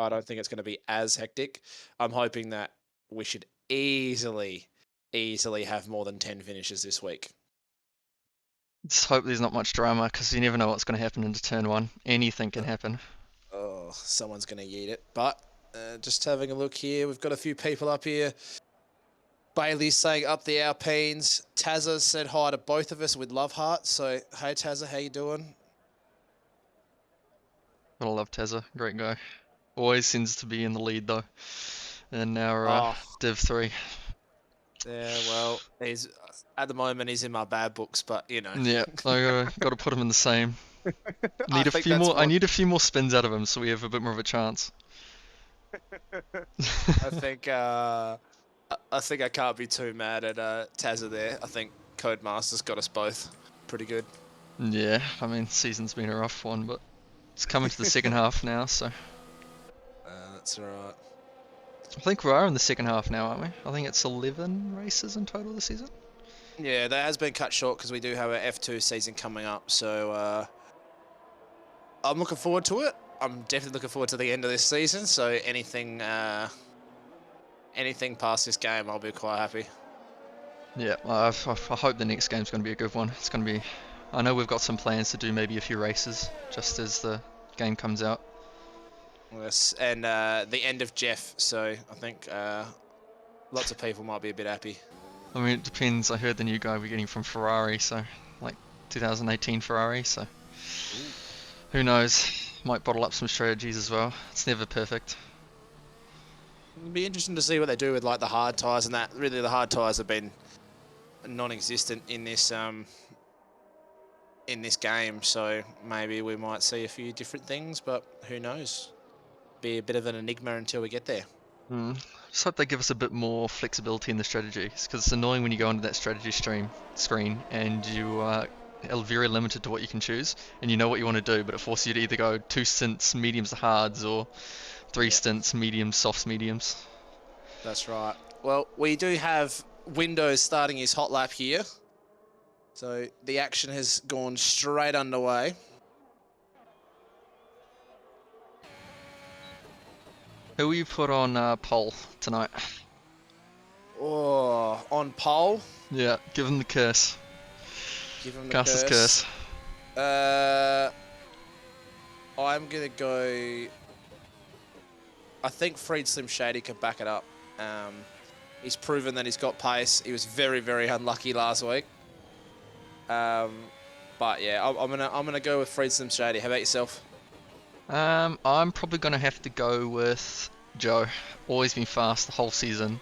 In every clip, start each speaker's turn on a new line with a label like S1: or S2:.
S1: I don't think it's going to be as hectic. I'm hoping that we should easily have more than 10 finishes this week.
S2: Just hope there's not much drama because you never know what's going to happen into turn one. Anything can happen.
S1: Oh, someone's going to yeet it. But just having a look here, we've got a few people up here. Bailey's saying up the Alpines. Tazza said hi to both of us with love hearts. So, hey Tazza, how you doing?
S2: Gotta love Tezza, great guy. Always seems to be in the lead though. And now
S1: Oh,
S2: Div 3.
S1: yeah, well, he's at the moment he's in my bad books, but
S2: Yeah, I gotta put him in the same.
S1: I
S2: Need a
S1: think
S2: few
S1: that's
S2: more. I
S1: more.
S2: need a few more spins out of him so we have a bit more of a chance.
S1: I think I think I can't be too mad at Tazza there. I think Codemaster's got us both pretty good.
S2: Yeah, I mean, season's been a rough one, but it's coming to the second half now, so
S1: That's alright.
S2: I think we are in the second half now, aren't we? I think it's 11 races in total this season.
S1: Yeah, that has been cut short because we do have an F2 season coming up. So I'm looking forward to it. I'm definitely looking forward to the end of this season. So anything past this game, I'll be quite happy.
S2: Yeah, I hope the next game's going to be a good one. It's going to be. I know we've got some plans to do maybe a few races just as the game comes out.
S1: Yes, and the end of Jeff. So I think lots of people might be a bit happy.
S2: I mean, it depends. I heard the new guy we're getting from Ferrari, so like 2018 Ferrari, so
S1: Ooh.
S2: who knows? Might bottle up some strategies as well. It's never perfect.
S1: It'll be interesting to see what they do with like the hard tires and that. Really, the hard tires have been non-existent in this game, so maybe we might see a few different things, but who knows? Be a bit of an enigma until we get there.
S2: Just hope they give us a bit more flexibility in the strategies, because it's annoying when you go into that strategy screen and you are very limited to what you can choose, and you know what you want to do, but it forces you to either go 2 stints mediums to hards or 3 stints mediums softs mediums.
S1: That's right. Well, we do have Windows starting his hot lap here. So the action has gone straight underway.
S2: Who will you put on pole tonight?
S1: Oh, on pole.
S2: Yeah, give him the curse.
S1: Give him the
S2: Cast
S1: curse.
S2: curse.
S1: I'm going to go... I think Freed Slim Shady can back it up. He's proven that he's got pace. He was very, very unlucky last week. But yeah, I'm gonna go with Freed Slim Shady. How about yourself?
S2: I'm probably gonna have to go with Joe. Always been fast the whole season.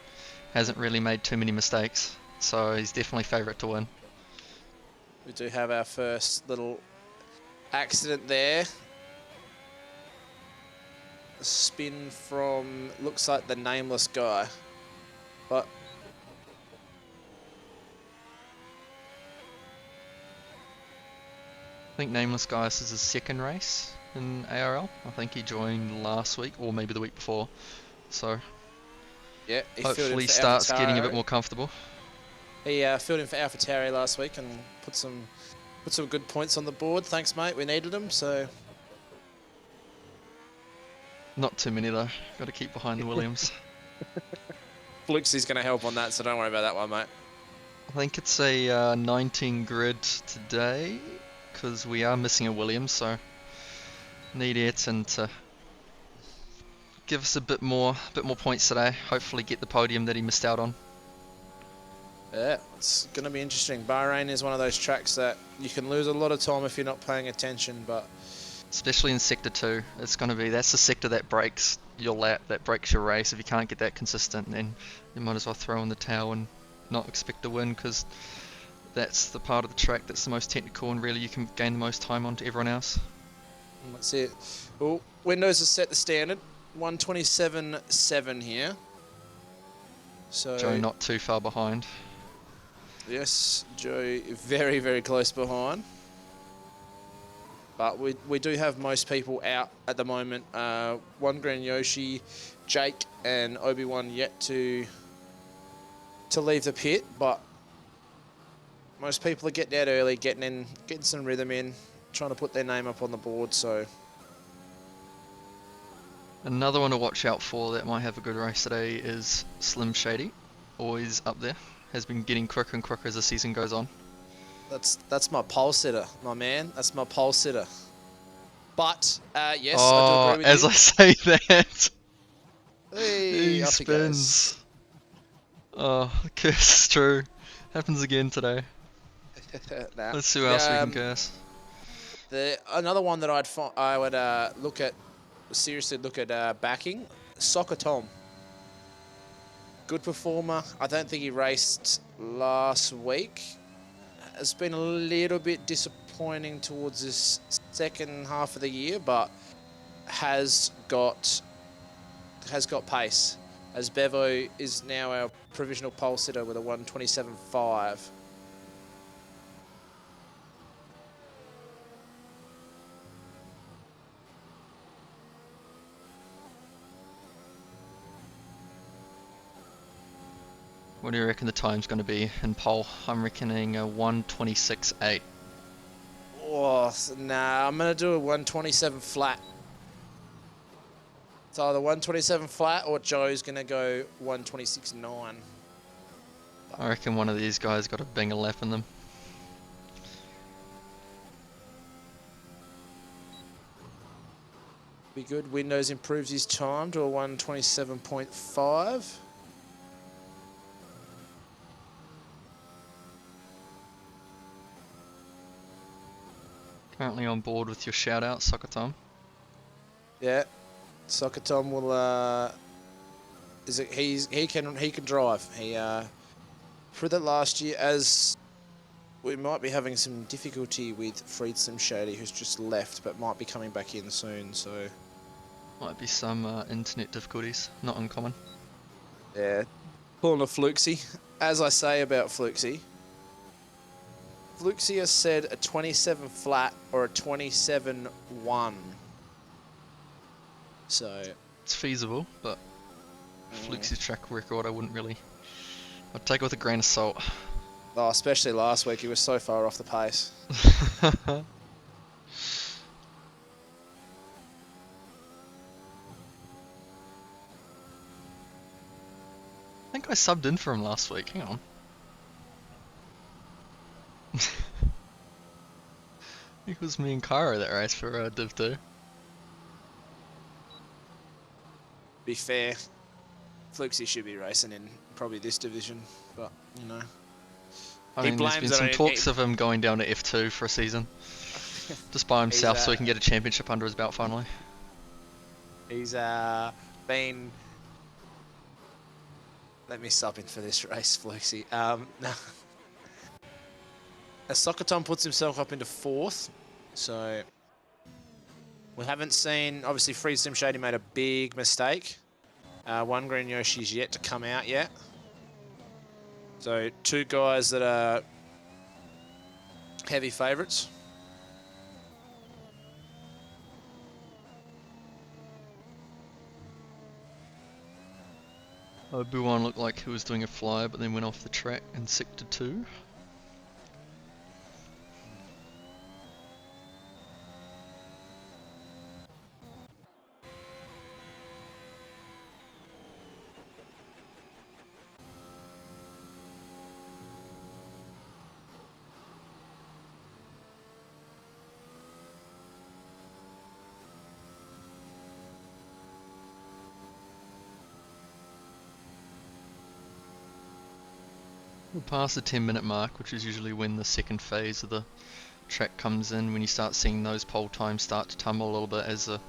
S2: Hasn't really made too many mistakes, so he's definitely favourite to win.
S1: We do have our first little accident there. A spin from, looks like the nameless guy. But
S2: I think Nameless Guys is his second race in ARL. I think he joined last week or maybe the week before. So
S1: yeah, he filled in
S2: hopefully
S1: for
S2: starts getting a bit
S1: AlphaTauri.
S2: more comfortable.
S1: He filled in for AlphaTauri last week and put some good points on the board. Thanks, mate. We needed them, so...
S2: Not too many though. Got to keep behind the Williams.
S1: Fluxy's going to help on that, so don't worry about that one, mate.
S2: I think it's a 19 grid today because we are missing a Williams, so need Ayrton to give us a bit more points today. Hopefully get the podium that he missed out on.
S1: Yeah, it's going to be interesting. Bahrain is one of those tracks that you can lose a lot of time if you're not paying attention, but...
S2: Especially in Sector 2, it's going to be, that's the sector that breaks your lap, that breaks your race. If you can't get that consistent, then you might as well throw in the towel and not expect to win, because that's the part of the track that's the most technical and really you can gain the most time onto everyone else.
S1: That's it. Well, Windows has set the standard. 127.7 here. So
S2: Joe not too far behind.
S1: yes, Joe very, very close behind. But we do have most people out at the moment. One Grand Yoshi, Jake, and Obi-Wan yet to leave the pit, but most people are getting out early, getting some rhythm in, trying to put their name up on the board. So
S2: Another one to watch out for that might have a good race today is Slim Shady. Always up there. Has been getting quicker and quicker as the season goes on.
S1: That's my pole sitter, my man. That's my pole sitter. But yes, I do
S2: Oh,
S1: agree with
S2: as
S1: you.
S2: I say that,
S1: Hey,
S2: he
S1: off he goes.
S2: spins. Oh, the curse is true. Happens again today.
S1: Nah.
S2: Let's see who else we can curse.
S1: Another one that I would seriously look at backing, Soccer Tom. Good performer. I don't think he raced last week. Has been a little bit disappointing towards this second half of the year, but has got pace. As Bevo is now our provisional pole sitter with a 1:27.5.
S2: What do you reckon the time's going to be in pole? I'm reckoning a 1:26.8.
S1: Oh, nah, I'm going to do a 1:27 flat. It's either 1:27 flat or Joe's going to go 1:26.9.
S2: I reckon one of these guys got a banger lap in them.
S1: Be good. Windows improves his time to a 1:27.5.
S2: Currently on board with your shout out, Soccer Tom.
S1: Yeah, Soccer Tom will. He can drive. He for the last year, as we might be having some difficulty with Freed Slim Shady, who's just left, but might be coming back in soon. So
S2: Might be some internet difficulties, not uncommon.
S1: yeah, pulling a Fluxy. As I say about Fluxy, Fluxy has said a 27 flat or a 27.1. So
S2: It's feasible, but Fluke's track record, I'd take it with a grain of salt.
S1: oh, especially last week, he was so far off the pace.
S2: I think I subbed in for him last week, hang on. It was me and Kyra that race for Div 2.
S1: Be fair, Fluxy should be racing in probably this division, but you know.
S2: I
S1: He
S2: mean, there's
S1: blames
S2: been
S1: it
S2: some
S1: on
S2: talks of him going down to F2 for a season. Just by himself so he can get a championship under his belt finally.
S1: He's been... Let me sub in for this race, Fluxy. No. As Sokoton puts himself up into 4th, so we haven't seen... Obviously, Free Sim Shady made a big mistake. One Green Yoshi's yet to come out yet. So 2 guys that are heavy favourites.
S2: Obi-Wan looked like he was doing a fly, but then went off the track in Sector 2. We're past the 10-minute mark, which is usually when the second phase of the track comes in, when you start seeing those pole times start to tumble a little bit as the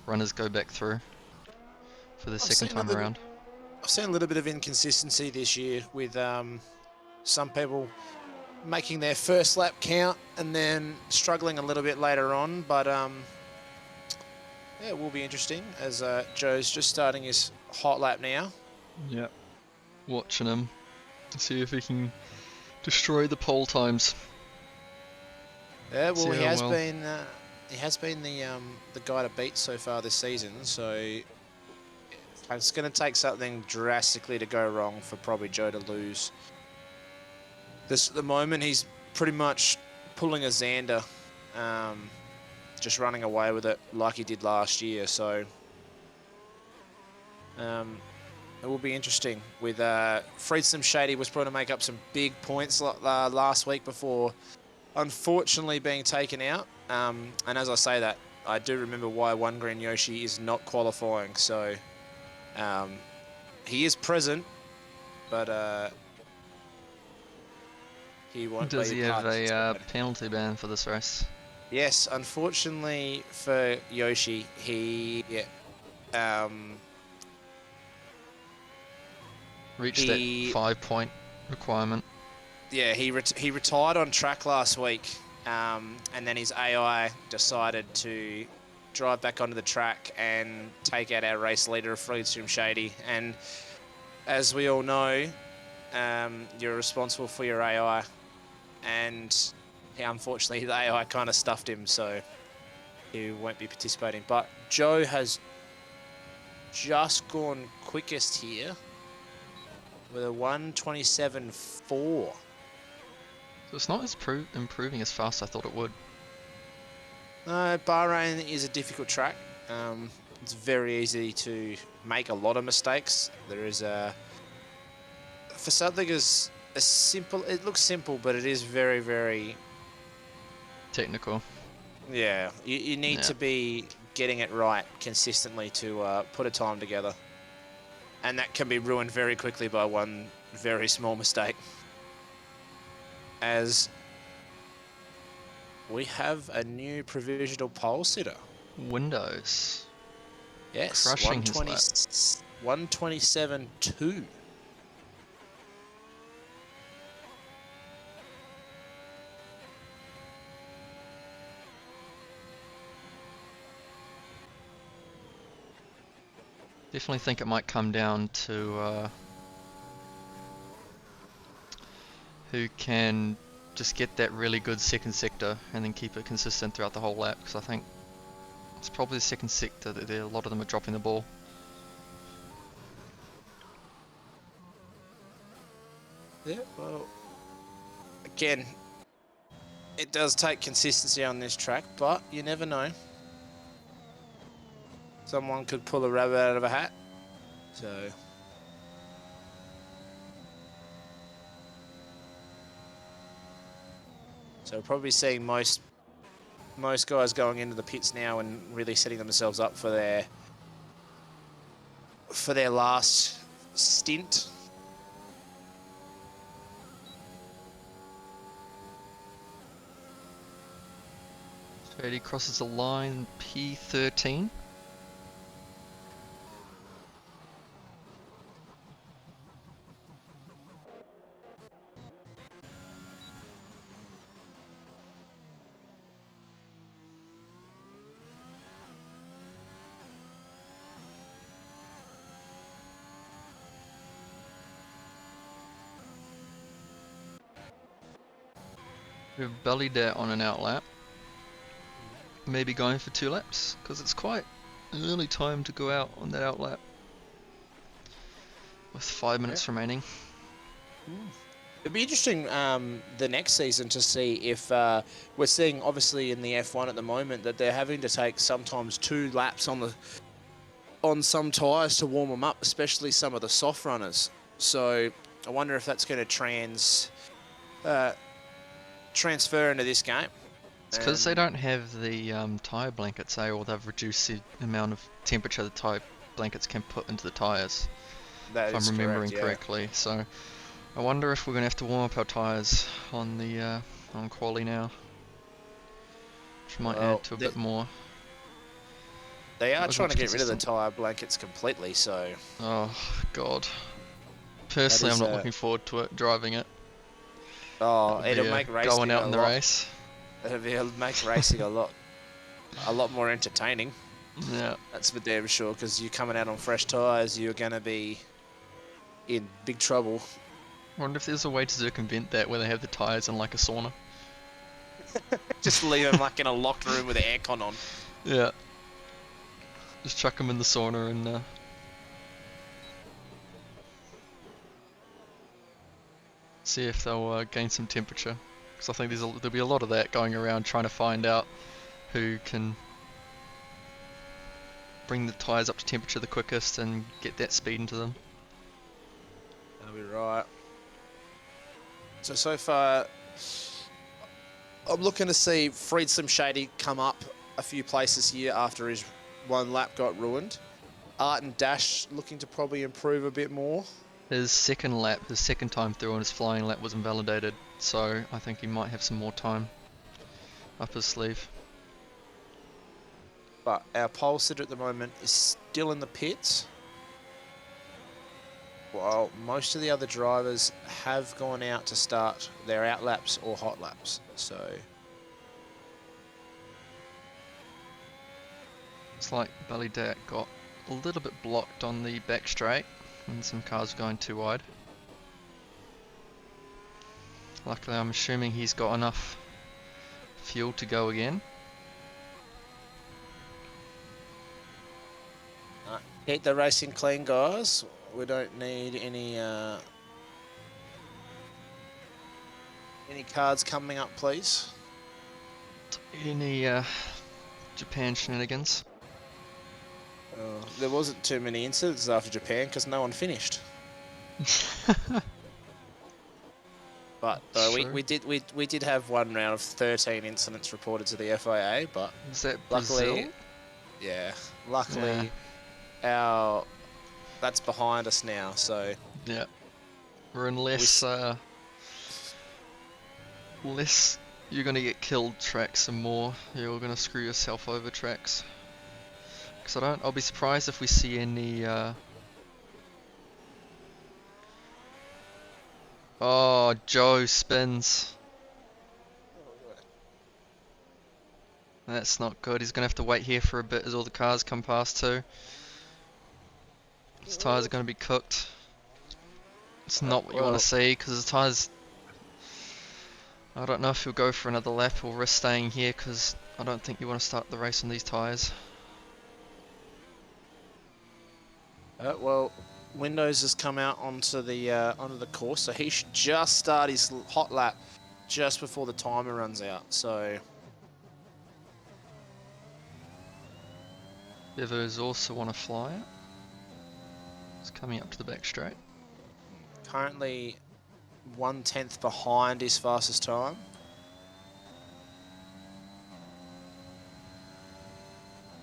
S2: runners go back through for the second time around.
S1: I've seen a little bit of inconsistency this year with some people making their first lap count and then struggling a little bit later on, but yeah, it will be interesting as Joe's just starting his hot lap now.
S2: Yep. Watching him. See if he can destroy the pole times.
S1: Yeah, well, he has been the guy to beat so far this season. So it's going to take something drastically to go wrong for probably Joe to lose. At the moment, he's pretty much pulling a Xander, just running away with it like he did last year. So It will be interesting. With Freedsome Shady was trying to make up some big points last week before unfortunately being taken out. And as I say that, I do remember why One Green Yoshi is not qualifying. So he is present, but he won't
S2: Does
S1: be
S2: he have a
S1: participating.
S2: penalty ban for this race?
S1: Yes, unfortunately for Yoshi, um,
S2: Reached that 5-point requirement.
S1: Yeah, he retired on track last week, and then his AI decided to drive back onto the track and take out our race leader, Freedstream Shady. And as we all know, you're responsible for your AI, and unfortunately the AI kind of stuffed him, so he won't be participating. But Joe has just gone quickest here with a 1:27.4.
S2: So it's not as improving as fast as I thought it would.
S1: Bahrain is a difficult track. It's very easy to make a lot of mistakes. There is for something as simple, it looks simple, but it is very, very
S2: Technical.
S1: Yeah, you need to be getting it right consistently to put a time together. And that can be ruined very quickly by one very small mistake. As we have a new provisional pole sitter.
S2: Windows.
S1: Yes,
S2: Crushing his lap.
S1: 1:27.2.
S2: Definitely think it might come down to who can just get that really good second sector and then keep it consistent throughout the whole lap, because I think it's probably the second sector that a lot of them are dropping the ball.
S1: Yeah, well, again, it does take consistency on this track, but you never know. Someone could pull a rabbit out of a hat. So we're probably seeing most guys going into the pits now and really setting themselves up for their last stint.
S2: Shady crosses the line, P13. We've bellied out on an outlap. Maybe going for 2 laps, because it's quite an early time to go out on that outlap. With 5 minutes remaining.
S1: It'd be interesting the next season to see if we're seeing, obviously in the F1 at the moment, that they're having to take sometimes 2 laps on some tyres to warm them up, especially some of the soft runners. So I wonder if that's going to transfer into this game.
S2: It's because they don't have the tyre blankets, or they've reduced the amount of temperature the tyre blankets can put into the tyres. If I'm remembering correctly. So I wonder if we're going to have to warm up our tyres on the on quali now, which might add to a bit more.
S1: They are trying to get rid of the tyre blankets completely, so...
S2: Oh, God. Personally, I'm not looking forward to it, driving it.
S1: Oh, it'll make racing
S2: going out in the race.
S1: It'll make racing a lot more entertaining.
S2: Yeah.
S1: That's for damn sure, because you're coming out on fresh tyres, you're going to be in big trouble.
S2: I wonder if there's a way to circumvent that where they have the tyres in like a sauna.
S1: Just leave them like in a locked room with the aircon on.
S2: Yeah. Just chuck them in the sauna and see if they'll gain some temperature. Because I think there'll be a lot of that going around, trying to find out who can bring the tyres up to temperature the quickest and get that speed into them.
S1: That'll be right. So far, I'm looking to see Freed Slim Shady come up a few places here after his one lap got ruined. Art and Dash looking to probably improve a bit more.
S2: His second time through on his flying lap was invalidated, so I think he might have some more time up his sleeve.
S1: But our pole sitter at the moment is still in the pits, while most of the other drivers have gone out to start their out laps or hot laps. So
S2: it's like Ballydat got a little bit blocked on the back straight and some cars were going too wide. Luckily, I'm assuming he's got enough fuel to go again.
S1: keep the racing clean, guys. We don't need any cards coming up, please.
S2: Any Japan shenanigans?
S1: There wasn't too many incidents after Japan because no one finished. But we did have one round of 13 incidents reported to the FIA, but
S2: is that
S1: luckily,
S2: Brazil?
S1: that's behind us now. So
S2: yeah, we're in less you're gonna get killed tracks and more you're gonna screw yourself over tracks. Because I'll be surprised if we see any oh, Joe spins. That's not good. He's gonna have to wait here for a bit as all the cars come past too. His tyres are gonna be cooked. It's not what you want to see because his tyres. I don't know if he'll go for another lap or risk staying here because I don't think you want to start the race on these tyres.
S1: Well, Windows has come out onto the course, so he should just start his hot lap just before the timer runs out. So
S2: Bevo's also want to fly it. It's coming up to the back straight.
S1: Currently 1/10 behind his fastest time.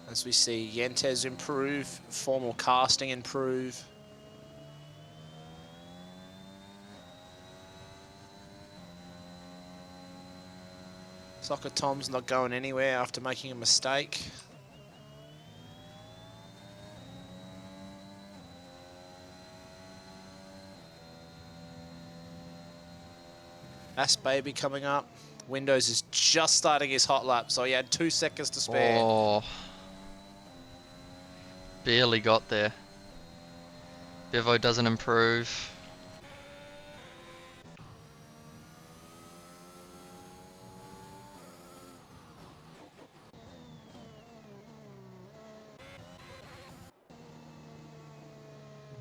S1: As we see Yentes improve, formal casting improve. Soccer Tom's not going anywhere after making a mistake. Ass Baby coming up. Windows is just starting his hot lap, so he had 2 seconds to spare.
S2: Oh, barely got there. Bevo doesn't improve.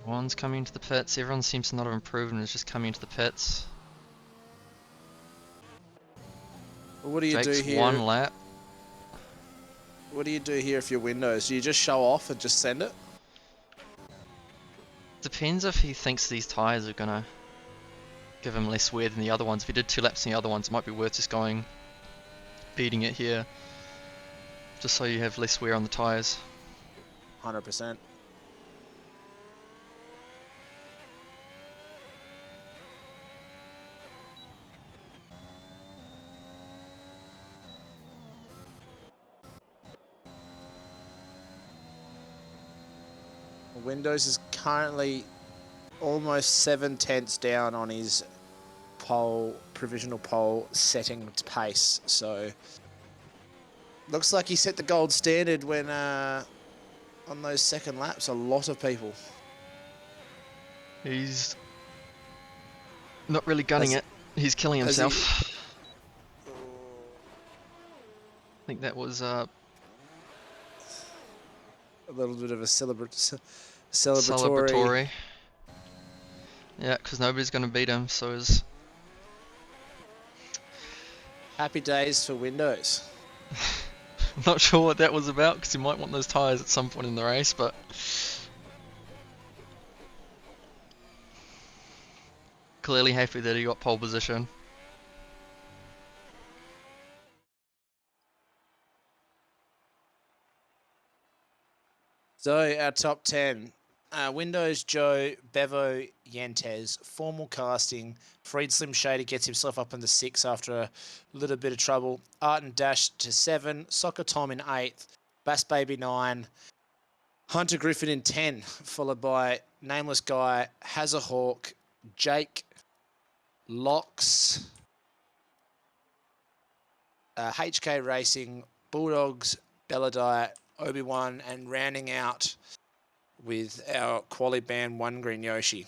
S2: One's coming into the pits. Everyone seems to not have improved and is just coming into the pits.
S1: What do you
S2: Jake's
S1: do here?
S2: one lap.
S1: What do you do here if you're Windows? Do you just show off and just send it?
S2: Depends if he thinks these tyres are gonna give him less wear than the other ones. If he did 2 laps in the other ones, it might be worth just going, beating it here, just so you have less wear on the tyres.
S1: 100%. Windows is currently almost 7/10 down on his provisional pole setting pace. So looks like he set the gold standard when on those second laps. A lot of people.
S2: He's not really gunning it. He's killing himself. I think that was
S1: a little bit of a celebratory.
S2: Yeah, because nobody's going to beat him, so is...
S1: Happy days for Windows.
S2: Not sure what that was about because you might want those tyres at some point in the race, but clearly happy that he got pole position.
S1: So our top 10. Windows, Joe, Bevo, Yentes, Formal Casting, Freed Slim Shady gets himself up in the 6 after a little bit of trouble. Art and Dash to 7, Soccer Tom in 8th, Bass Baby 9, Hunter Griffin in 10, followed by Nameless Guy, Hazahawk, Jake, Locks, HK Racing, Bulldogs, Belladie, Obi-Wan, and rounding out with our quali band One Green Yoshi.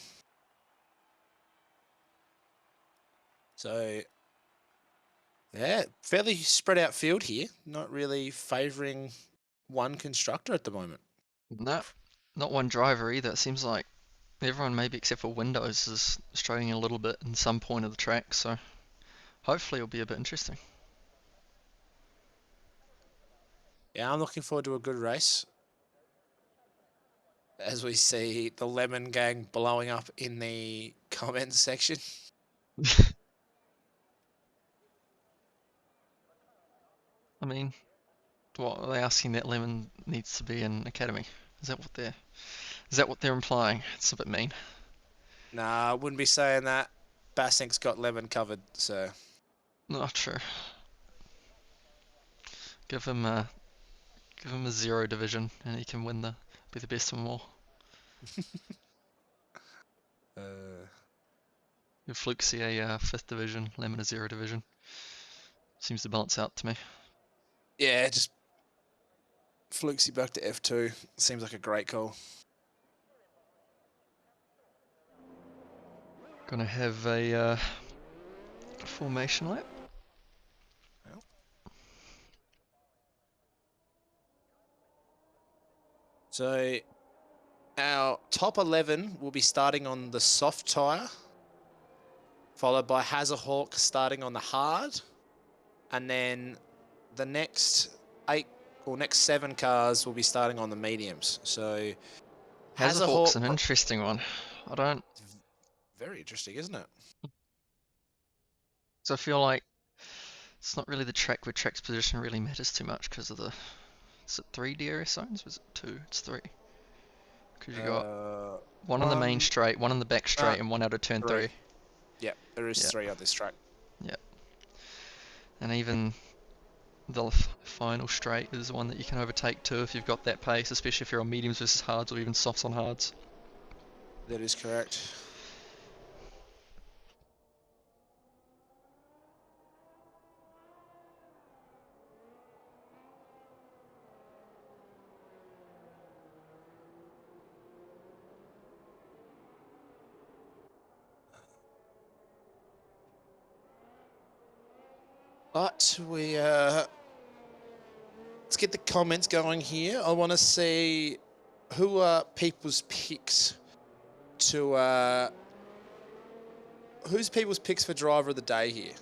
S1: So, yeah, fairly spread out field here. Not really favouring one constructor at the moment.
S2: No, not one driver either. It seems like everyone, maybe except for Windows, is struggling a little bit in some point of the track, so hopefully it'll be a bit interesting.
S1: Yeah, I'm looking forward to a good race. As we see the Lemon Gang blowing up in the comments section.
S2: I mean, what are they asking that Lemon needs to be in Academy? Is that what they're implying? It's a bit mean.
S1: Nah, I wouldn't be saying that. Bassink's got Lemon covered, so.
S2: Not true. Give him a 0 division and he can be the best of them all. Give Flukesy a 5th division, Lemon a 0 division. Seems to balance out to me.
S1: Yeah, just Flukesy back to F2. Seems like a great call.
S2: Gonna have a formation lap.
S1: So our top 11 will be starting on the soft tyre, followed by Hazahawk starting on the hard, and then the next 7 cars will be starting on the mediums. So
S2: Hazahawk's
S1: Hazahawk,
S2: an interesting one. I don't.
S1: very interesting, isn't it?
S2: So I feel like it's not really the track where track's position really matters too much because of the. Is it 3 DRS zones? Was it 2? It's 3. Because you got one on the main straight, one on the back straight, and one out of turn 3.
S1: Yep, there is 3 on this track.
S2: Yeah. And even the final straight is one that you can overtake too if you've got that pace, especially if you're on mediums versus hards or even softs on hards.
S1: That is correct. But let's get the comments going here. I want to see who are people's picks to who's people's picks for driver of the day here.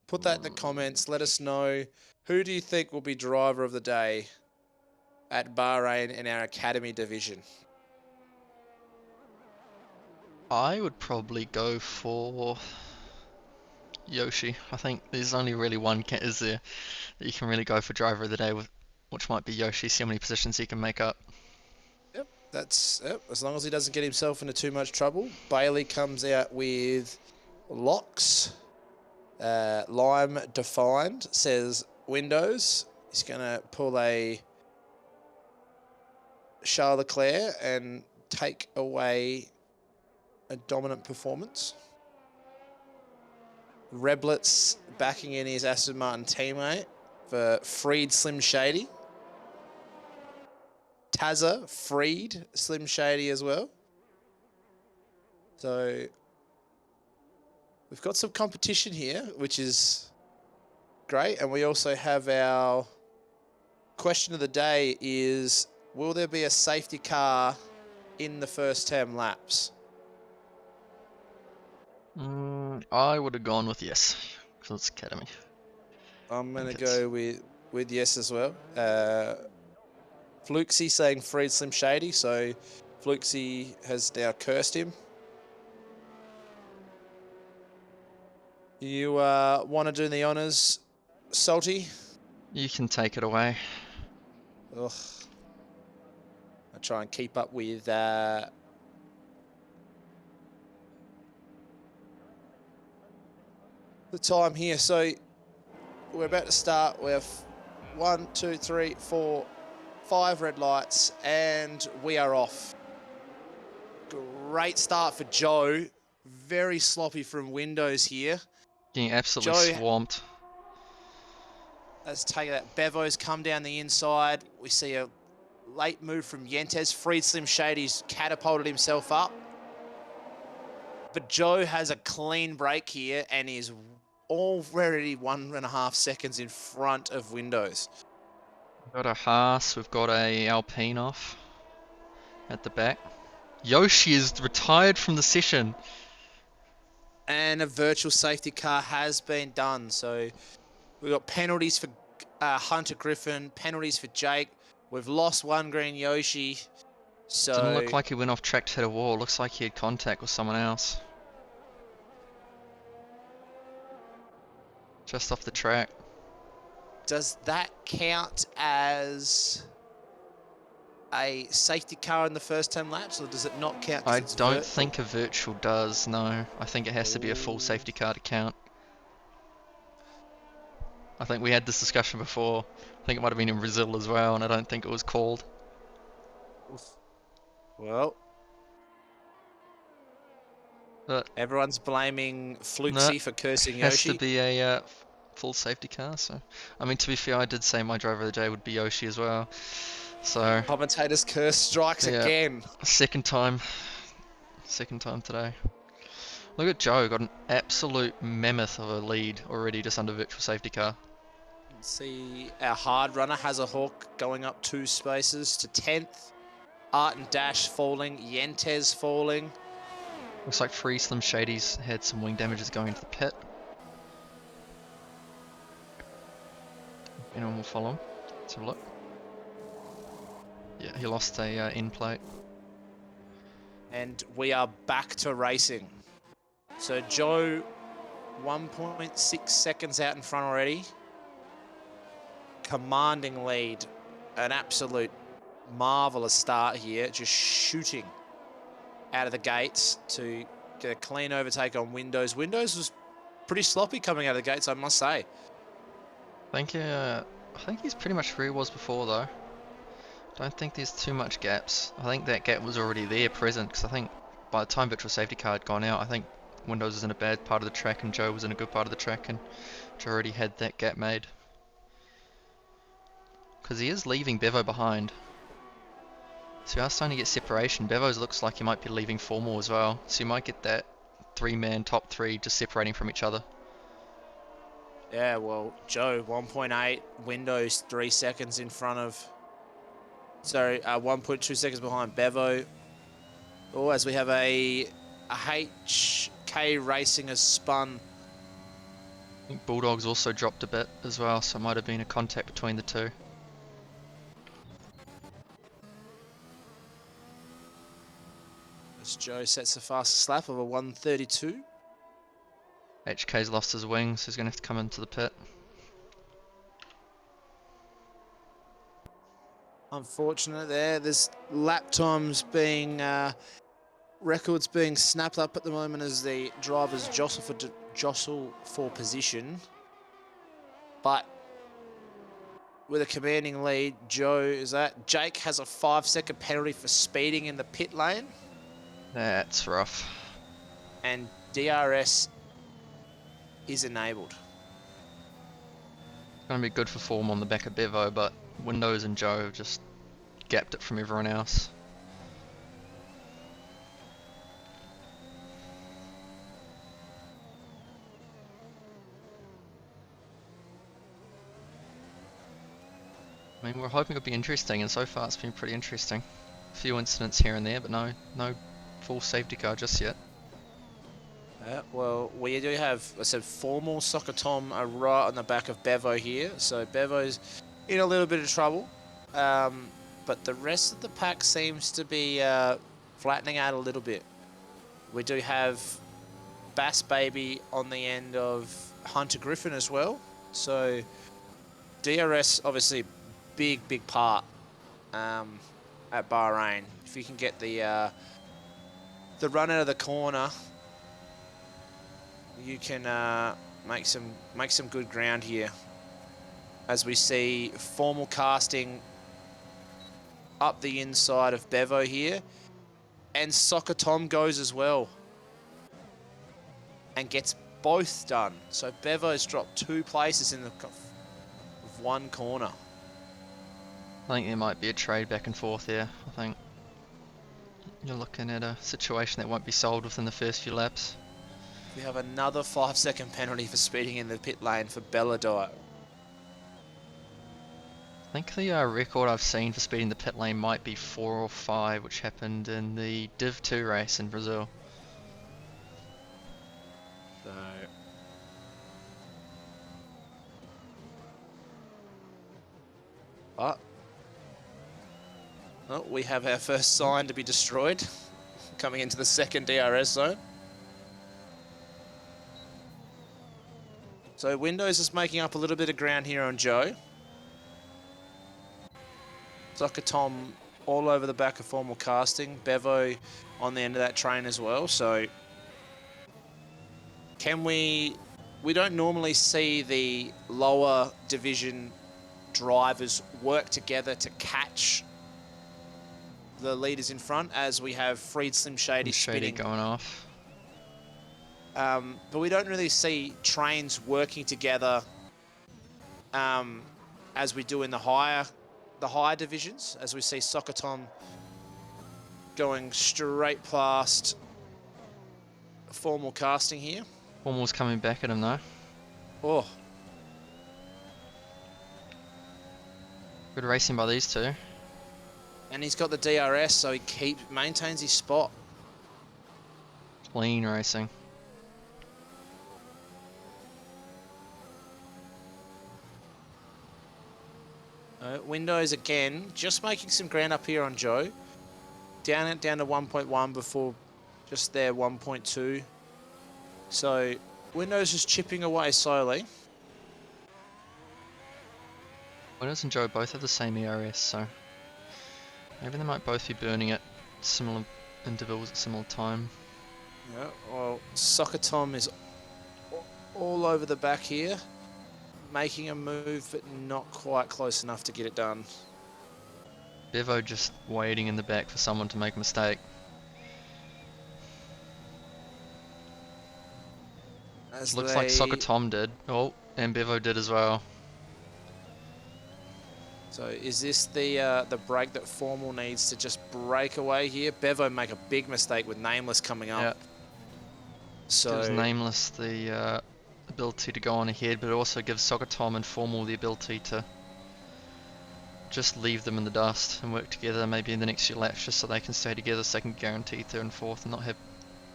S1: Put that in the comments. Let us know who do you think will be driver of the day at Bahrain in our academy division.
S2: I would probably go for Yoshi. I think there's only really one is there that you can really go for driver of the day with, which might be Yoshi. See how many positions he can make up.
S1: Yep, that's it. As long as he doesn't get himself into too much trouble. Bailey comes out with locks. Lime defined says Windows. He's going to pull a Charles Leclerc and take away a dominant performance. Reblets backing in his Aston Martin teammate for Freed Slim Shady. Tazza freed Slim Shady as well. So we've got some competition here, which is great. And we also have our question of the day is, will there be a safety car in the first 10 laps?
S2: I would have gone with yes, because it's Academy.
S1: I'm going to go with with yes as well. Flukesy saying freed Slim Shady, so Flukesy has now cursed him. You want to do the honours, Salty?
S2: You can take it away.
S1: Ugh. I try and keep up with the time here. So we're about to start. We have 1, 2, 3, 4, 5 red lights, and we are off. Great start for Joe. Very sloppy from Windows here.
S2: Getting absolutely
S1: Joe
S2: swamped.
S1: Let's take that. Bevo's come down the inside. We see a late move from Yentes. Freed Slim Shady's catapulted himself up. But Joe has a clean break here and is already 1.5 seconds in front of Windows.
S2: We've got a Haas, we've got a Alpine off at the back. Yoshi is retired from the session.
S1: And a virtual safety car has been done. So we've got penalties for Hunter Griffin, penalties for Jake. We've lost one green Yoshi. So
S2: Didn't look like he went off track to hit a wall. Looks like he had contact with someone else. Just off the track.
S1: does that count as a safety car in the first 10 laps, or does it not count?
S2: I don't think a virtual does, no. I think it has to be a full
S1: Ooh.
S2: safety car to count. I think we had this discussion before. I think it might have been in Brazil as well, and I don't think it was called.
S1: Well,
S2: But
S1: everyone's blaming Flukesy for cursing
S2: it has
S1: Yoshi.
S2: to be a full safety car, so... I mean, to be fair, I did say my driver of the day would be Yoshi as well. So...
S1: Commentator's curse strikes again.
S2: Second time today. Look at Joe, got an absolute mammoth of a lead already just under virtual safety car.
S1: See, our hard runner has a hawk going up 2 spaces to 10th. Art and Dash falling, Yentes falling.
S2: Looks like Free Slim Shady's had some wing damages going into the pit. Anyone will follow him? Let's have a look. Yeah, he lost a end plate.
S1: And we are back to racing. So Joe, 1.6 seconds out in front already. Commanding lead. An absolute marvellous start here. Just shooting out of the gates to get a clean overtake on Windows. Windows was pretty sloppy coming out of the gates, I must say.
S2: I think he's pretty much where he was before though. Don't think there's too much gaps. I think that gap was already there present, because I think by the time virtual safety car had gone out, I think Windows was in a bad part of the track and Joe was in a good part of the track, and Joe already had that gap made. Because he is leaving Bevo behind. So you are starting to get separation. Bevo's looks like he might be leaving Formal as well, so you might get that 3-man top 3 just separating from each other.
S1: Yeah, well, Joe, 1.8, Windows 3 seconds in front of... Sorry, 1.2 seconds behind Bevo. Oh, as we have a HK Racing has spun.
S2: I think Bulldog's also dropped a bit as well, so it might have been a contact between the two.
S1: As Joe sets the fastest lap of a 1:32.
S2: HK's lost his wings, so he's going to have to come into the pit.
S1: Unfortunate there. There's lap times being... records being snapped up at the moment as the drivers jostle for position. But with a commanding lead, Jake has a 5-second penalty for speeding in the pit lane.
S2: That's rough.
S1: And DRS is enabled.
S2: Going to be good for form on the back of Bevo, but Windows and Joe have just gapped it from everyone else. I mean, we're hoping it'll be interesting, and so far it's been pretty interesting. A few incidents here and there, but no full safety car just yet.
S1: Well, we do have, I said, Formal, Soccer Tom are right on the back of Bevo here. So Bevo's in a little bit of trouble. But the rest of the pack seems to be flattening out a little bit. We do have Bass Baby on the end of Hunter Griffin as well. So DRS obviously big part at Bahrain. If you can get the run out of the corner, you can make some good ground here. As we see Formal casting up the inside of Bevo here, and Soccer Tom goes as well and gets both done. So Bevo's dropped 2 places in the one corner.
S2: I think there might be a trade back and forth here. I think you're looking at a situation that won't be solved within the first few laps.
S1: We have another 5-second penalty for speeding in the pit lane for Belladire.
S2: I think the record I've seen for speeding the pit lane might be 4 or 5, which happened in the Div 2 race in Brazil.
S1: So oh, we have our first sign to be destroyed coming into the second DRS zone. So Windows is making up a little bit of ground here on Joe. Soccer Tom all over the back of Formal casting. Bevo on the end of that train as well. So can we don't normally see the lower division drivers work together to catch the leaders in front, as we have Freed Slim Shady spinning.
S2: Going off.
S1: But we don't really see trains working together as we do in the higher divisions, as we see Soccer Tom going straight past Formal casting here.
S2: Formal's coming back at him though.
S1: Oh.
S2: Good racing by these two.
S1: And he's got the DRS, so he maintains his spot.
S2: Clean racing.
S1: Windows again, just making some ground up here on Joe. Down to 1.1 before just there 1.2. So Windows is chipping away slowly.
S2: Windows and Joe both have the same ERS, so maybe they might both be burning at similar intervals at similar time.
S1: Yeah, well, Soccer Tom is all over the back here, making a move, but not quite close enough to get it done.
S2: Bevo just waiting in the back for someone to make a mistake. Looks like Soccer Tom did. Oh, and Bevo did as well.
S1: So is this the break that Formal needs to just break away here? Bevo make a big mistake with Nameless coming up.
S2: Yep.
S1: So
S2: gives Nameless the ability to go on ahead, but it also gives Soccer Tom and Formal the ability to just leave them in the dust and work together maybe in the next few laps, just so they can stay together so they can guarantee 3rd and 4th and not have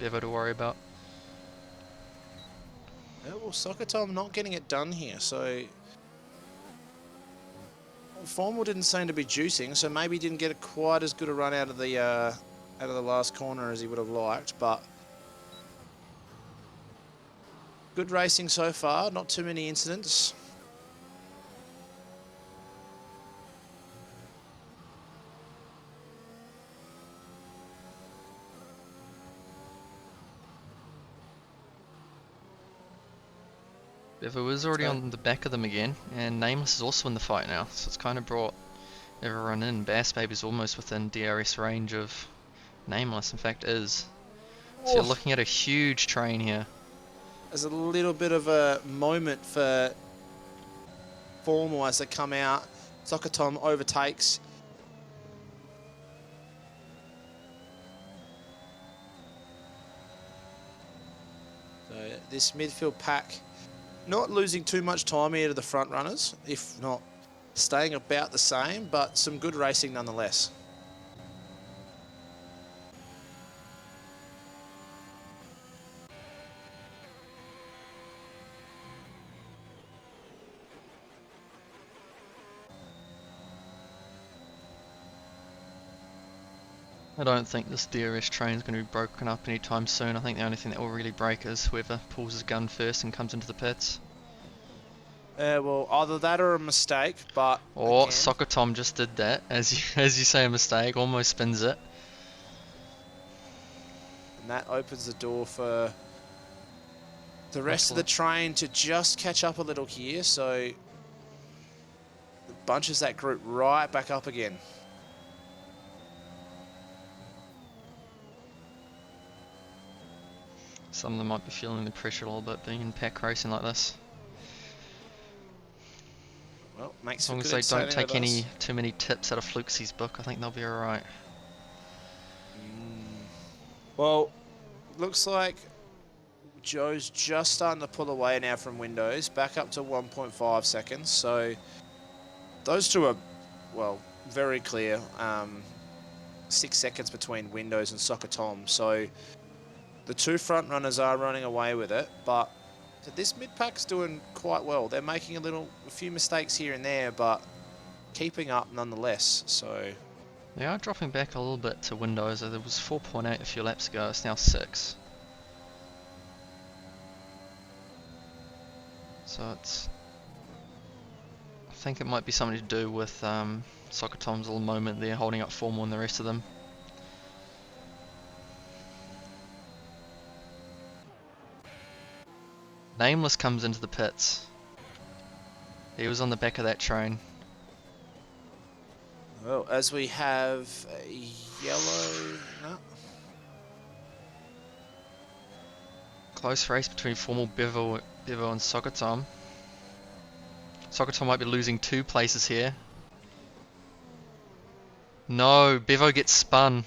S2: Bevo to worry about.
S1: Yeah, well, Soccer Tom not getting it done here, so Formal didn't seem to be juicing, so maybe he didn't get quite as good a run out of the last corner as he would have liked, but good racing so far, not too many incidents.
S2: Bevo is already on the back of them again, and Nameless is also in the fight now, so it's kind of brought everyone in. Bass Baby's almost within DRS range of Nameless, in fact is. So you're looking at a huge train here.
S1: There's a little bit of a moment for Formal as they come out. Soccer Tom overtakes. So this midfield pack not losing too much time here to the front runners, if not staying about the same, but some good racing nonetheless.
S2: I don't think this DRS train is going to be broken up anytime soon. I think the only thing that will really break is whoever pulls his gun first and comes into the pits.
S1: Well, either that or a mistake, but
S2: Or
S1: again,
S2: Soccer Tom just did that, as you say, a mistake, almost spins it.
S1: and that opens the door for the rest of the train to just catch up a little here, so it bunches that group right back up again.
S2: Some of them might be feeling the pressure a little bit being in pack racing like this.
S1: Well, makes
S2: As
S1: for
S2: long
S1: good
S2: as they don't
S1: entertaining
S2: take
S1: with us.
S2: too many tips out of Flukesy's book, I think they'll be alright.
S1: Well, looks like Joe's just starting to pull away now from Windows, back up to 1.5 seconds. So those two are, well, very clear. 6 seconds between Windows and Soccer Tom. So the two front runners are running away with it, but this mid pack's doing quite well. They're making a few mistakes here and there, but keeping up nonetheless. So
S2: They are dropping back a little bit to Windows. There was 4.8 a few laps ago, it's now 6. So it's... I think it might be something to do with Soccer Tom's little moment there, holding up 4 more than the rest of them. Nameless comes into the pits. He was on the back of that train.
S1: well, as we have a yellow... No.
S2: Close race between formal Bevo and Soccer Tom. Soccer Tom might be losing 2 places here. No, Bevo gets spun.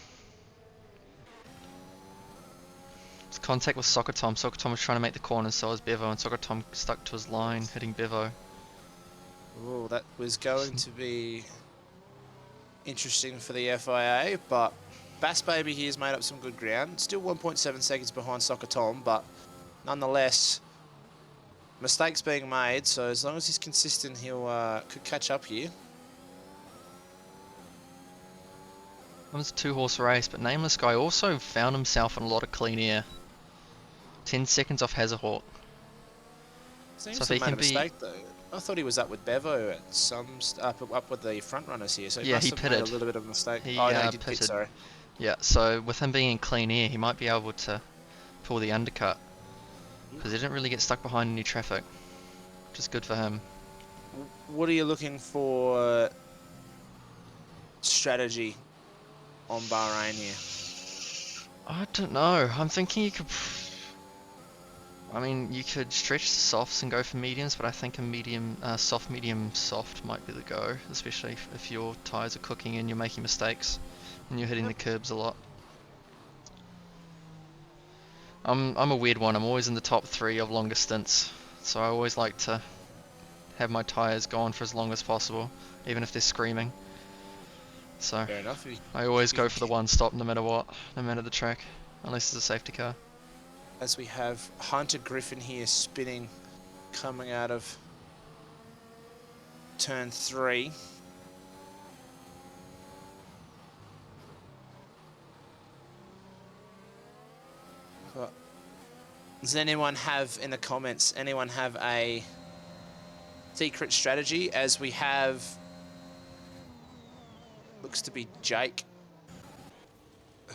S2: It's contact with Soccer Tom. Soccer Tom was trying to make the corner, so was Bevo, and Soccer Tom stuck to his line, hitting Bevo.
S1: Oh, that was going to be interesting for the FIA, but Bass Baby here has made up some good ground. Still 1.7 seconds behind Soccer Tom, but nonetheless, mistakes being made, so as long as he's consistent, he'll could catch up here.
S2: It was a 2-horse race, but Nameless Guy also found himself in a lot of clean air. 10 seconds off Hazahawk.
S1: Seems
S2: So
S1: to
S2: if
S1: have
S2: he
S1: made a
S2: can be...
S1: mistake though. I thought he was up with Bevo at up with the front runners here, so he
S2: Yeah,
S1: must
S2: he
S1: have
S2: pitted.
S1: made a little bit of a mistake.
S2: He,
S1: Oh no, he did
S2: pitted.
S1: pit, sorry.
S2: Yeah, so with him being in clean air, he might be able to pull the undercut. Because he didn't really get stuck behind any traffic. Which is good for him.
S1: What are you looking for strategy on Bahrain here?
S2: I don't know. I'm thinking you could... I mean, you could stretch the softs and go for mediums, but I think a medium, soft, medium, soft might be the go. Especially if your tyres are cooking and you're making mistakes. And you're hitting the curbs a lot. I'm a weird one. I'm always in the top 3 of longer stints. So I always like to have my tyres go on for as long as possible, even if they're screaming. So
S1: Fair enough.
S2: I always go for the one stop no matter what, no matter the track, unless it's a safety car.
S1: As we have Hunter Griffin here spinning, coming out of turn 3. But does anyone have in the comments, anyone have a secret strategy? As we have, looks to be Jake,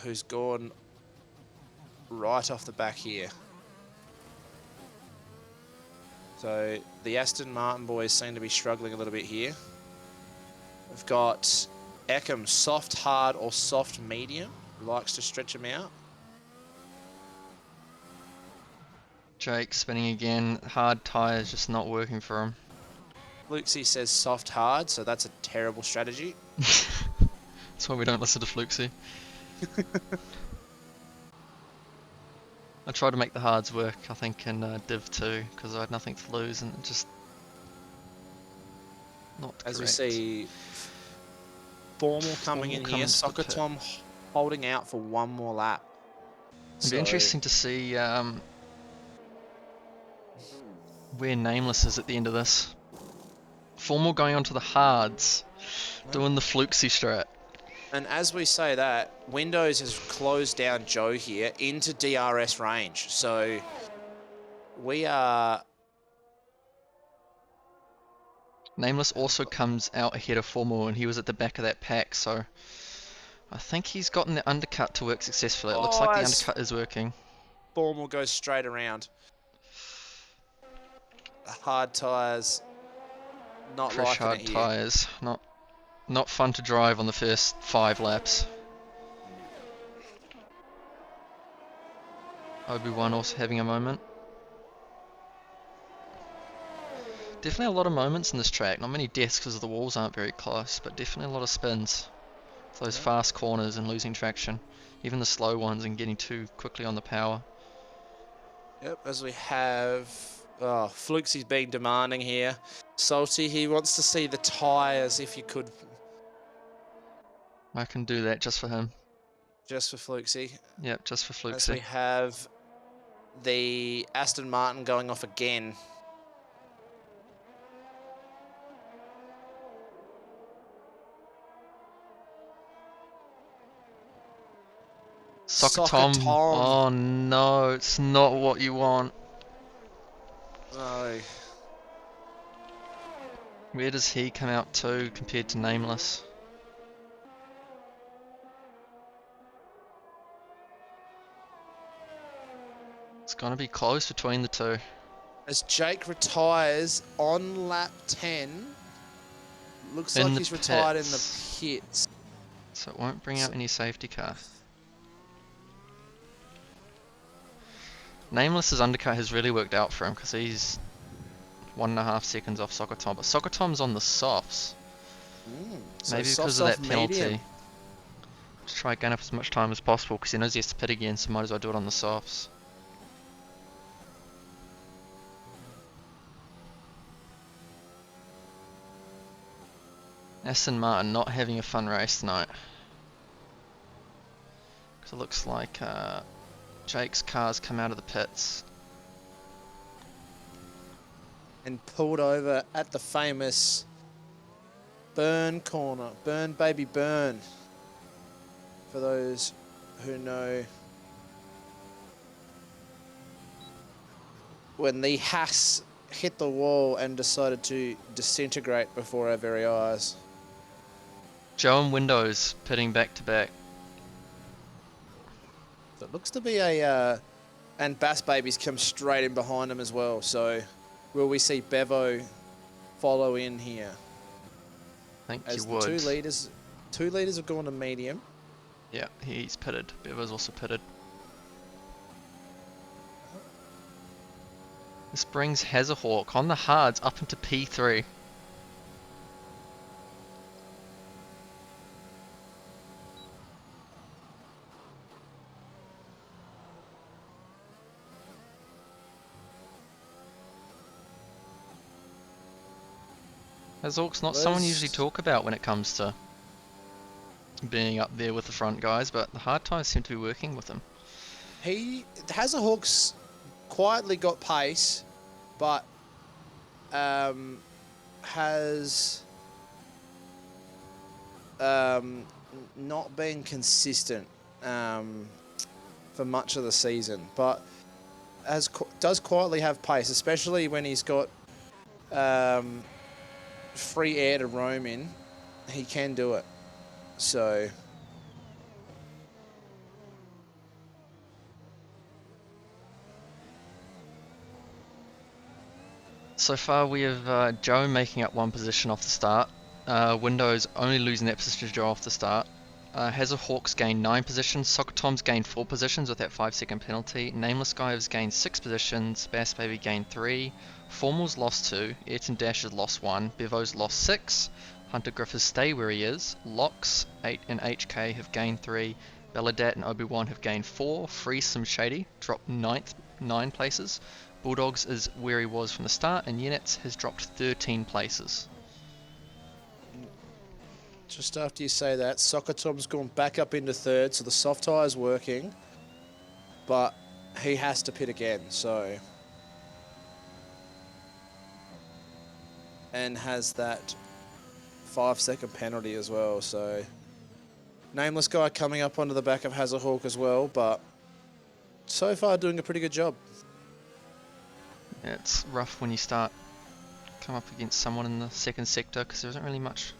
S1: who's gone right off the back here. So the Aston Martin boys seem to be struggling a little bit here. We've got Eckham, soft, hard, or soft, medium. Likes to stretch them out.
S2: Jake spinning again. Hard tyres just not working for him.
S1: Luxie says soft, hard, so that's a terrible strategy.
S2: That's why we don't listen to Fluxy. I tried to make the hards work, I think, in Div 2, because I had nothing to lose, and it just... not
S1: As
S2: correct.
S1: we see, Formal coming in here, Soccer Tom holding out for one more lap.
S2: It'd be interesting to see where Nameless is at the end of this. Formal going on to the hards, doing the Fluxy strat.
S1: And as we say that, Windows has closed down Joe here into DRS range. So we are...
S2: Nameless also comes out ahead of Formal, and he was at the back of that pack, so I think he's gotten the undercut to work successfully. It looks like the undercut is working.
S1: Formal goes straight around. Hard tyres, not
S2: Fresh
S1: liking it
S2: hard
S1: here.
S2: tyres, not fun to drive on the first 5 laps. Obi-Wan also having a moment. Definitely a lot of moments in this track. Not many deaths because the walls aren't very close, but definitely a lot of spins. Those fast corners and losing traction. Even the slow ones and getting too quickly on the power.
S1: Yep, as we have... Oh, Flukesy's been demanding here. Salty, he wants to see the tyres if you could.
S2: I can do that just for him.
S1: Just for Flukesy.
S2: Yep, just for
S1: As we
S2: Flukesy.
S1: have the Aston Martin going off again.
S2: Soccer
S1: Soccer
S2: Tom.
S1: Tom.
S2: Oh no, it's not what you want.
S1: No.
S2: Where does he come out to compared to Nameless? It's gonna be close between the two.
S1: As Jake retires on lap 10. Looks
S2: In
S1: like
S2: the
S1: he's retired in the
S2: pits.
S1: pits.
S2: So it won't bring out any safety car. Nameless's undercut has really worked out for him because he's 1.5 seconds off Soccer Tom, but Soccer Tom's on the softs.
S1: So
S2: Maybe because of that penalty. Just try to gain up as much time as possible because he knows he has to pit again, so might as well do it on the softs. Aston Martin not having a fun race tonight. Because it looks like Jake's car's come out of the pits.
S1: And pulled over at the famous Burn corner. Burn, baby, burn. For those who know. When the Haas hit the wall and decided to disintegrate before our very eyes.
S2: Joe and Windows pitting back to back.
S1: So it looks to be a... and Bass Babies come straight in behind them as well. So will we see Bevo follow in here?
S2: I think
S1: As
S2: you
S1: the
S2: would.
S1: two leaders have gone to medium.
S2: Yeah, he's pitted. Bevo's also pitted. This brings Hazahawk on the hards up into P3. Hazahawk's not someone you usually talk about when it comes to being up there with the front guys, but the hard tyres seem to be working with him.
S1: He has a Hawks quietly got pace, but has not been consistent for much of the season. But does quietly have pace, especially when he's got free air to roam in. He can do it. So.
S2: So far we have Joe making up 1 position off the start, Windows only losing that position to Joe off the start, Hazahawks gained 9 positions, Soccer Tom's gained 4 positions with that 5-second penalty, Nameless Guy has gained 6 positions, Bass Baby gained 3, Formal's lost 2, Ayrton Dash has lost 1, Bevo's lost 6, Hunter Griff has stayed where he is, Locks, 8 and HK have gained 3, Belladat and Obi-Wan have gained 4, Freesome Shady dropped 9 places, Bulldogs is where he was from the start, and Yenets has dropped 13 places.
S1: Just after you say that, Soccer Tom's gone back up into 3rd, so the soft tyre's working, but he has to pit again, so. And has that 5-second penalty as well, so. Nameless guy coming up onto the back of Hazelhawk as well, but so far doing a pretty good job.
S2: Yeah, it's rough when you start come up against someone in the second sector because there isn't really much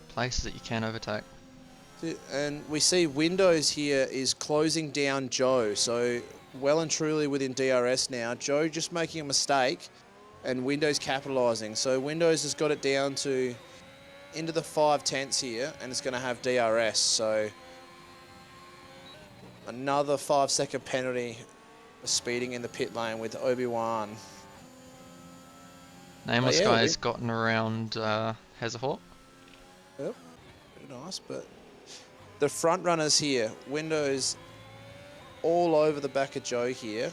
S2: places that you can overtake.
S1: And we see Windows here is closing down Joe, so well and truly within DRS now. Joe just making a mistake and Windows capitalising. So Windows has got it down to into the 5/10s here and it's going to have DRS. So another 5-second penalty for speeding in the pit lane with Obi-Wan.
S2: Nameless guy has gotten around Hazelhawk.
S1: Yep, pretty nice, but the front runners here, Windows all over the back of Joe here.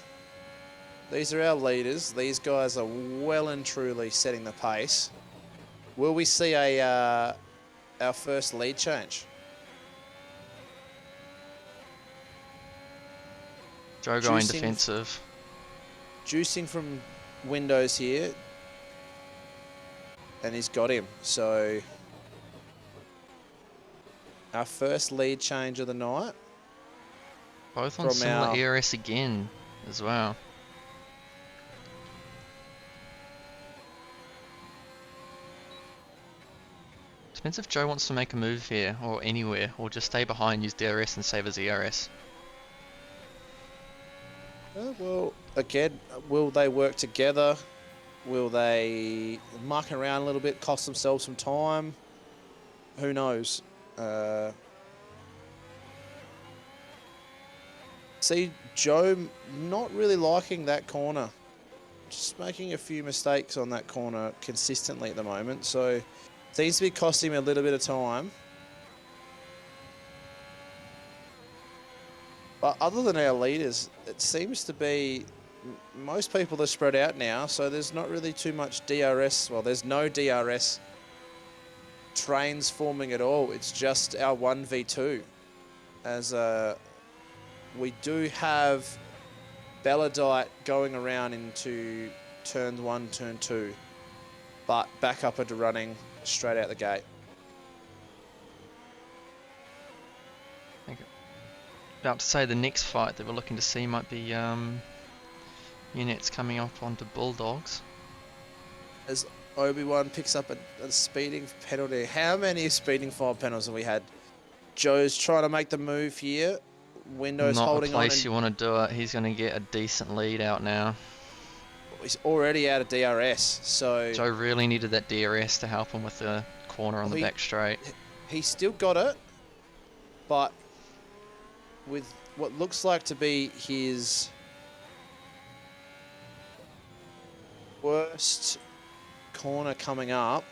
S1: These are our leaders. These guys are well and truly setting the pace. Will we see our first lead change?
S2: Joe going defensive.
S1: Juicing from Windows here. And he's got him. So our first lead change of the night.
S2: Both on similar ERS again as well. Depends if Joe wants to make a move here or anywhere, or just stay behind, use DRS and save his ERS.
S1: Well, again, will they work together? Will they muck around a little bit, cost themselves some time? Who knows? See, Joe not really liking that corner. Just making a few mistakes on that corner consistently at the moment. So, seems to be costing him a little bit of time. But other than our leaders, it seems to be most people are spread out now, so there's not really too much DRS. Well, there's no DRS trains forming at all. It's just our 1v2. As we do have Belladite going around into turn 1, turn 2, but back up into running straight out the gate.
S2: About to say the next fight that we're looking to see might be units coming up onto Bulldogs.
S1: As Obi-Wan picks up a speeding penalty. How many speeding fine penalties have we had? Joe's trying to make the move here. Windows holding on.
S2: Not the place you want to do it. He's going to get a decent lead out now.
S1: He's already out of DRS, so...
S2: Joe really needed that DRS to help him with the corner on the back straight.
S1: He still got it, but with what looks like to be his worst corner coming up,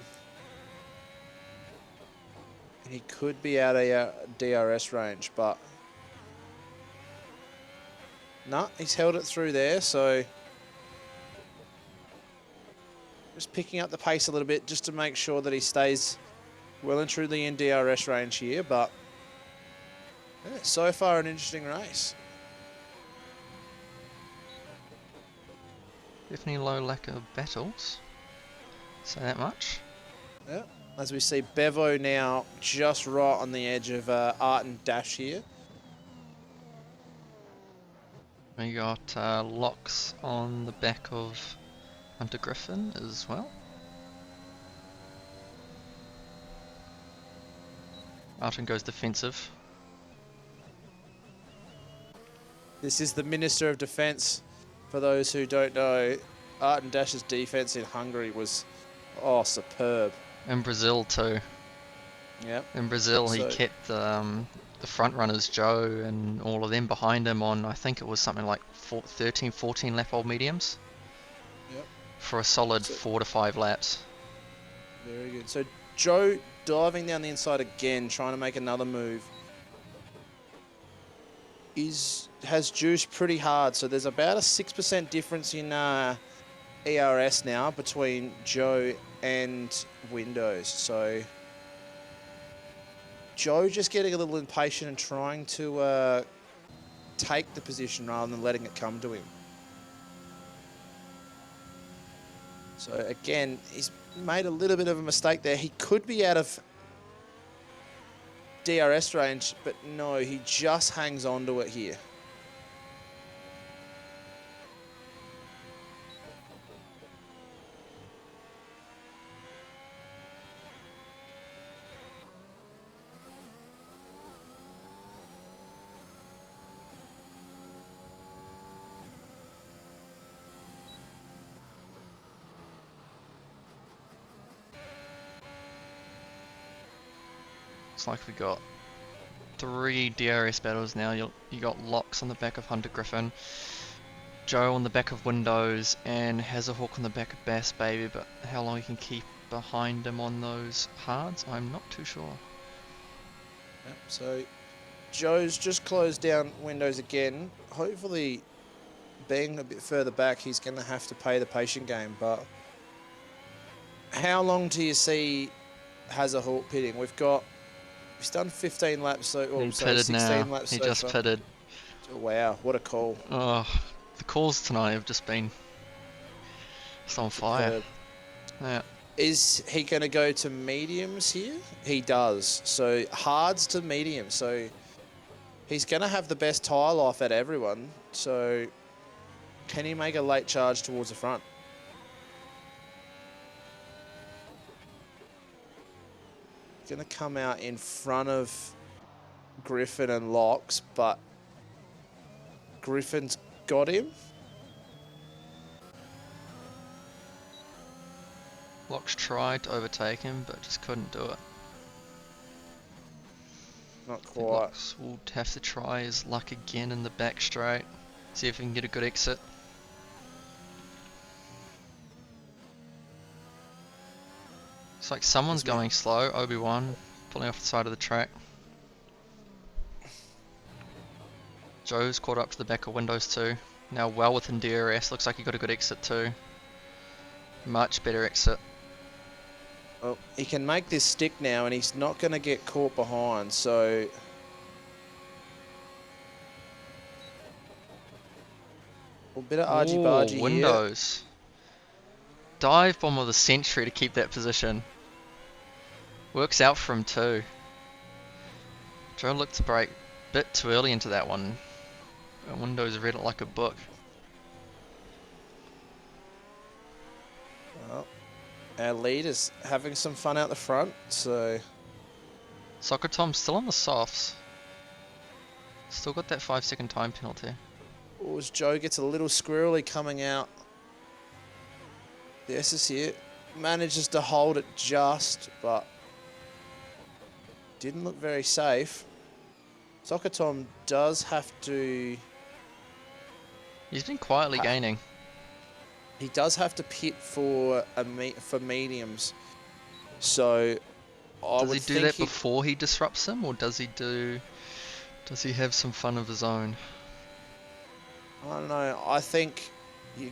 S1: he could be out of DRS range, but no, he's held it through there, so just picking up the pace a little bit just to make sure that he stays well and truly in DRS range here, but yeah, so far an interesting race.
S2: Definitely low lack of battles, say that much.
S1: Yeah, as we see Bevo now just right on the edge of Art and Dash here.
S2: We got locks on the back of Hunter Griffin as well. Arton goes defensive.
S1: This is the Minister of Defence. For those who don't know, Art and Dash's defence in Hungary was, superb.
S2: In Brazil too.
S1: Yep.
S2: In Brazil, he kept the front runners, Joe and all of them behind him on, I think it was something like 13, 14 lap old mediums.
S1: Yep.
S2: For a solid 4 to 5 laps.
S1: Very good. So Joe diving down the inside again, trying to make another move. Has juiced pretty hard, so there's about a 6% difference in ERS now between Joe and Windows. So Joe just getting a little impatient and trying to take the position rather than letting it come to him. So again, he's made a little bit of a mistake there. He could be out of DRS range, but no, he just hangs on to it here.
S2: Looks like we got 3 DRS battles now. You got Locks on the back of Hunter Griffin, Joe on the back of Windows, and Hazahawk on the back of Bass Baby, but how long he can keep behind him on those hards, I'm not too sure.
S1: Yep, so Joe's just closed down Windows again. Hopefully, being a bit further back, he's going to have to pay the patient game, but how long do you see Hazahawk pitting? He's done 15 laps, so,
S2: He
S1: sorry,
S2: pitted
S1: 16
S2: now.
S1: laps
S2: He
S1: so
S2: just
S1: far.
S2: pitted.
S1: Oh, wow, what a call.
S2: Oh, the calls tonight have just been just on fire. Yeah.
S1: Is he going to go to mediums here? He does. So hards to medium. So he's going to have the best tyre life at everyone. So can he make a late charge towards the front? Going to come out in front of Griffin and Locks, but Griffin's got him.
S2: Locks tried to overtake him, but just couldn't do it.
S1: Not
S2: I think
S1: quite.
S2: Locks will have to try his luck again in the back straight. See if he can get a good exit. It's like someone's going slow. Obi-Wan pulling off the side of the track. Joe's caught up to the back of Windows too. Now well within DRS. Looks like he got a good exit too. Much better exit.
S1: Well, he can make this stick now, and he's not going to get caught behind, so... A bit of argy-bargy here.
S2: Windows. Dive bomb of the century to keep that position. Works out for him too. Joe looked to brake a bit too early into that one. Windows read it like a book.
S1: Well, our lead is having some fun out the front, so...
S2: Soccer Tom's still on the softs. Still got that 5-second time penalty.
S1: As Joe gets a little squirrely coming out. The SS here manages to hold it just, but didn't look very safe. Soccer Tom does have to...
S2: He's been quietly gaining.
S1: He does have to pit for mediums. So
S2: does he do that before he disrupts him, or does he have some fun of his own?
S1: I don't know. I think you're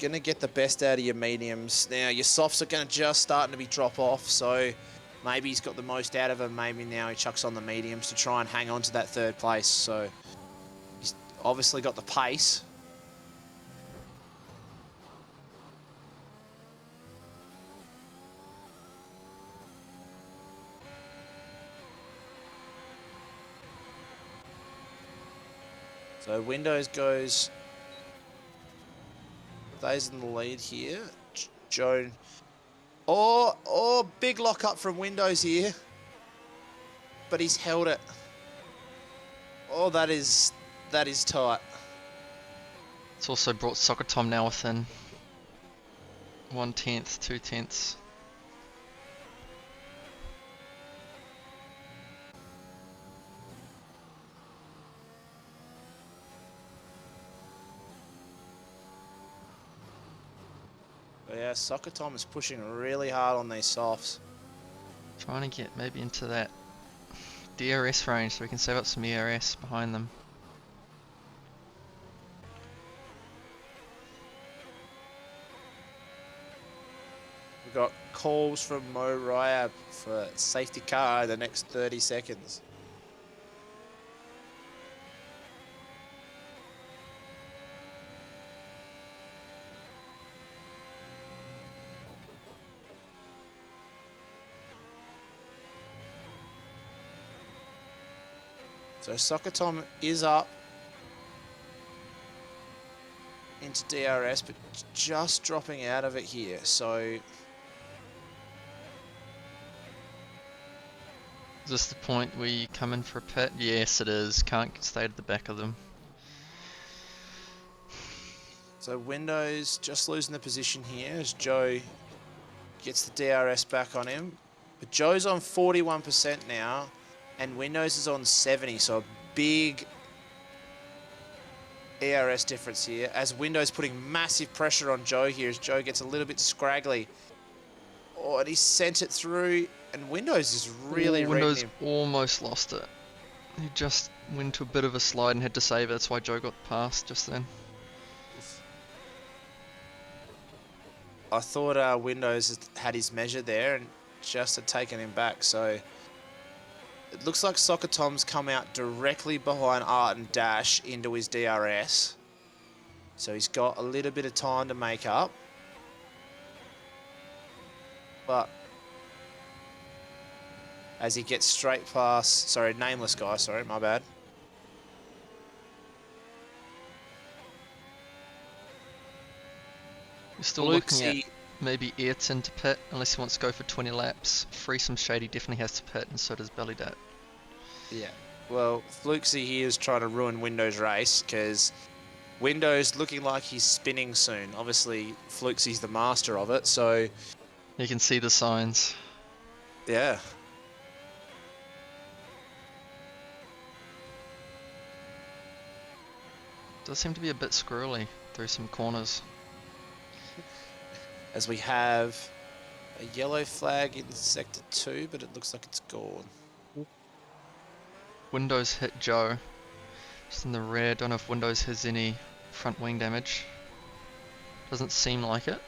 S1: going to get the best out of your mediums. Now, your softs are going to just starting to be drop off, so maybe he's got the most out of them. Maybe now he chucks on the mediums to try and hang on to that third place. So he's obviously got the pace. So Windows stays in the lead here. Joe. Oh, big lock up from Windows here. But he's held it. Oh, that is tight.
S2: It's also brought Soccer Tom now within 1/10, 2/10.
S1: But yeah, Soccer Tom is pushing really hard on these softs.
S2: Trying to get maybe into that DRS range so we can save up some ERS behind them.
S1: We've got calls from Mo Ryab for safety car in the next 30 seconds. So Soccer Tom is up into DRS, but just dropping out of it here. So
S2: Is this the point where you come in for a pit? Yes, it is. Can't stay at the back of them.
S1: Windows just losing the position here as Joe gets the DRS back on him. But Joe's on 41% now, and Windows is on 70, so a big ERS difference here, as Windows putting massive pressure on Joe here as Joe gets a little bit scraggly. Oh, and he sent it through, and Windows is really reading
S2: Windows
S1: him.
S2: almost lost it. He just went to a bit of a slide and had to save it. That's why Joe got past just then.
S1: I thought Windows had his measure there and just had taken him back. So it looks like Soccer Tom's come out directly behind Art and Dash into his DRS. So he's got a little bit of time to make up. But as he gets straight past, sorry, nameless guy, sorry, my bad.
S2: We're still looking at maybe Ayrton to pit, unless he wants to go for 20 laps. Free some shade, he definitely has to pit, and so does Bellydat.
S1: Yeah, well, Flukesy here is trying to ruin Windows' race, because Windows looking like he's spinning soon. Obviously, Flukesy's the master of it, so...
S2: You can see the signs.
S1: Yeah.
S2: Does seem to be a bit squirrely through some corners.
S1: As we have a yellow flag in Sector 2, but it looks like it's gone.
S2: Windows hit Joe. Just in the rear, don't know if Windows has any front wing damage. Doesn't seem like it.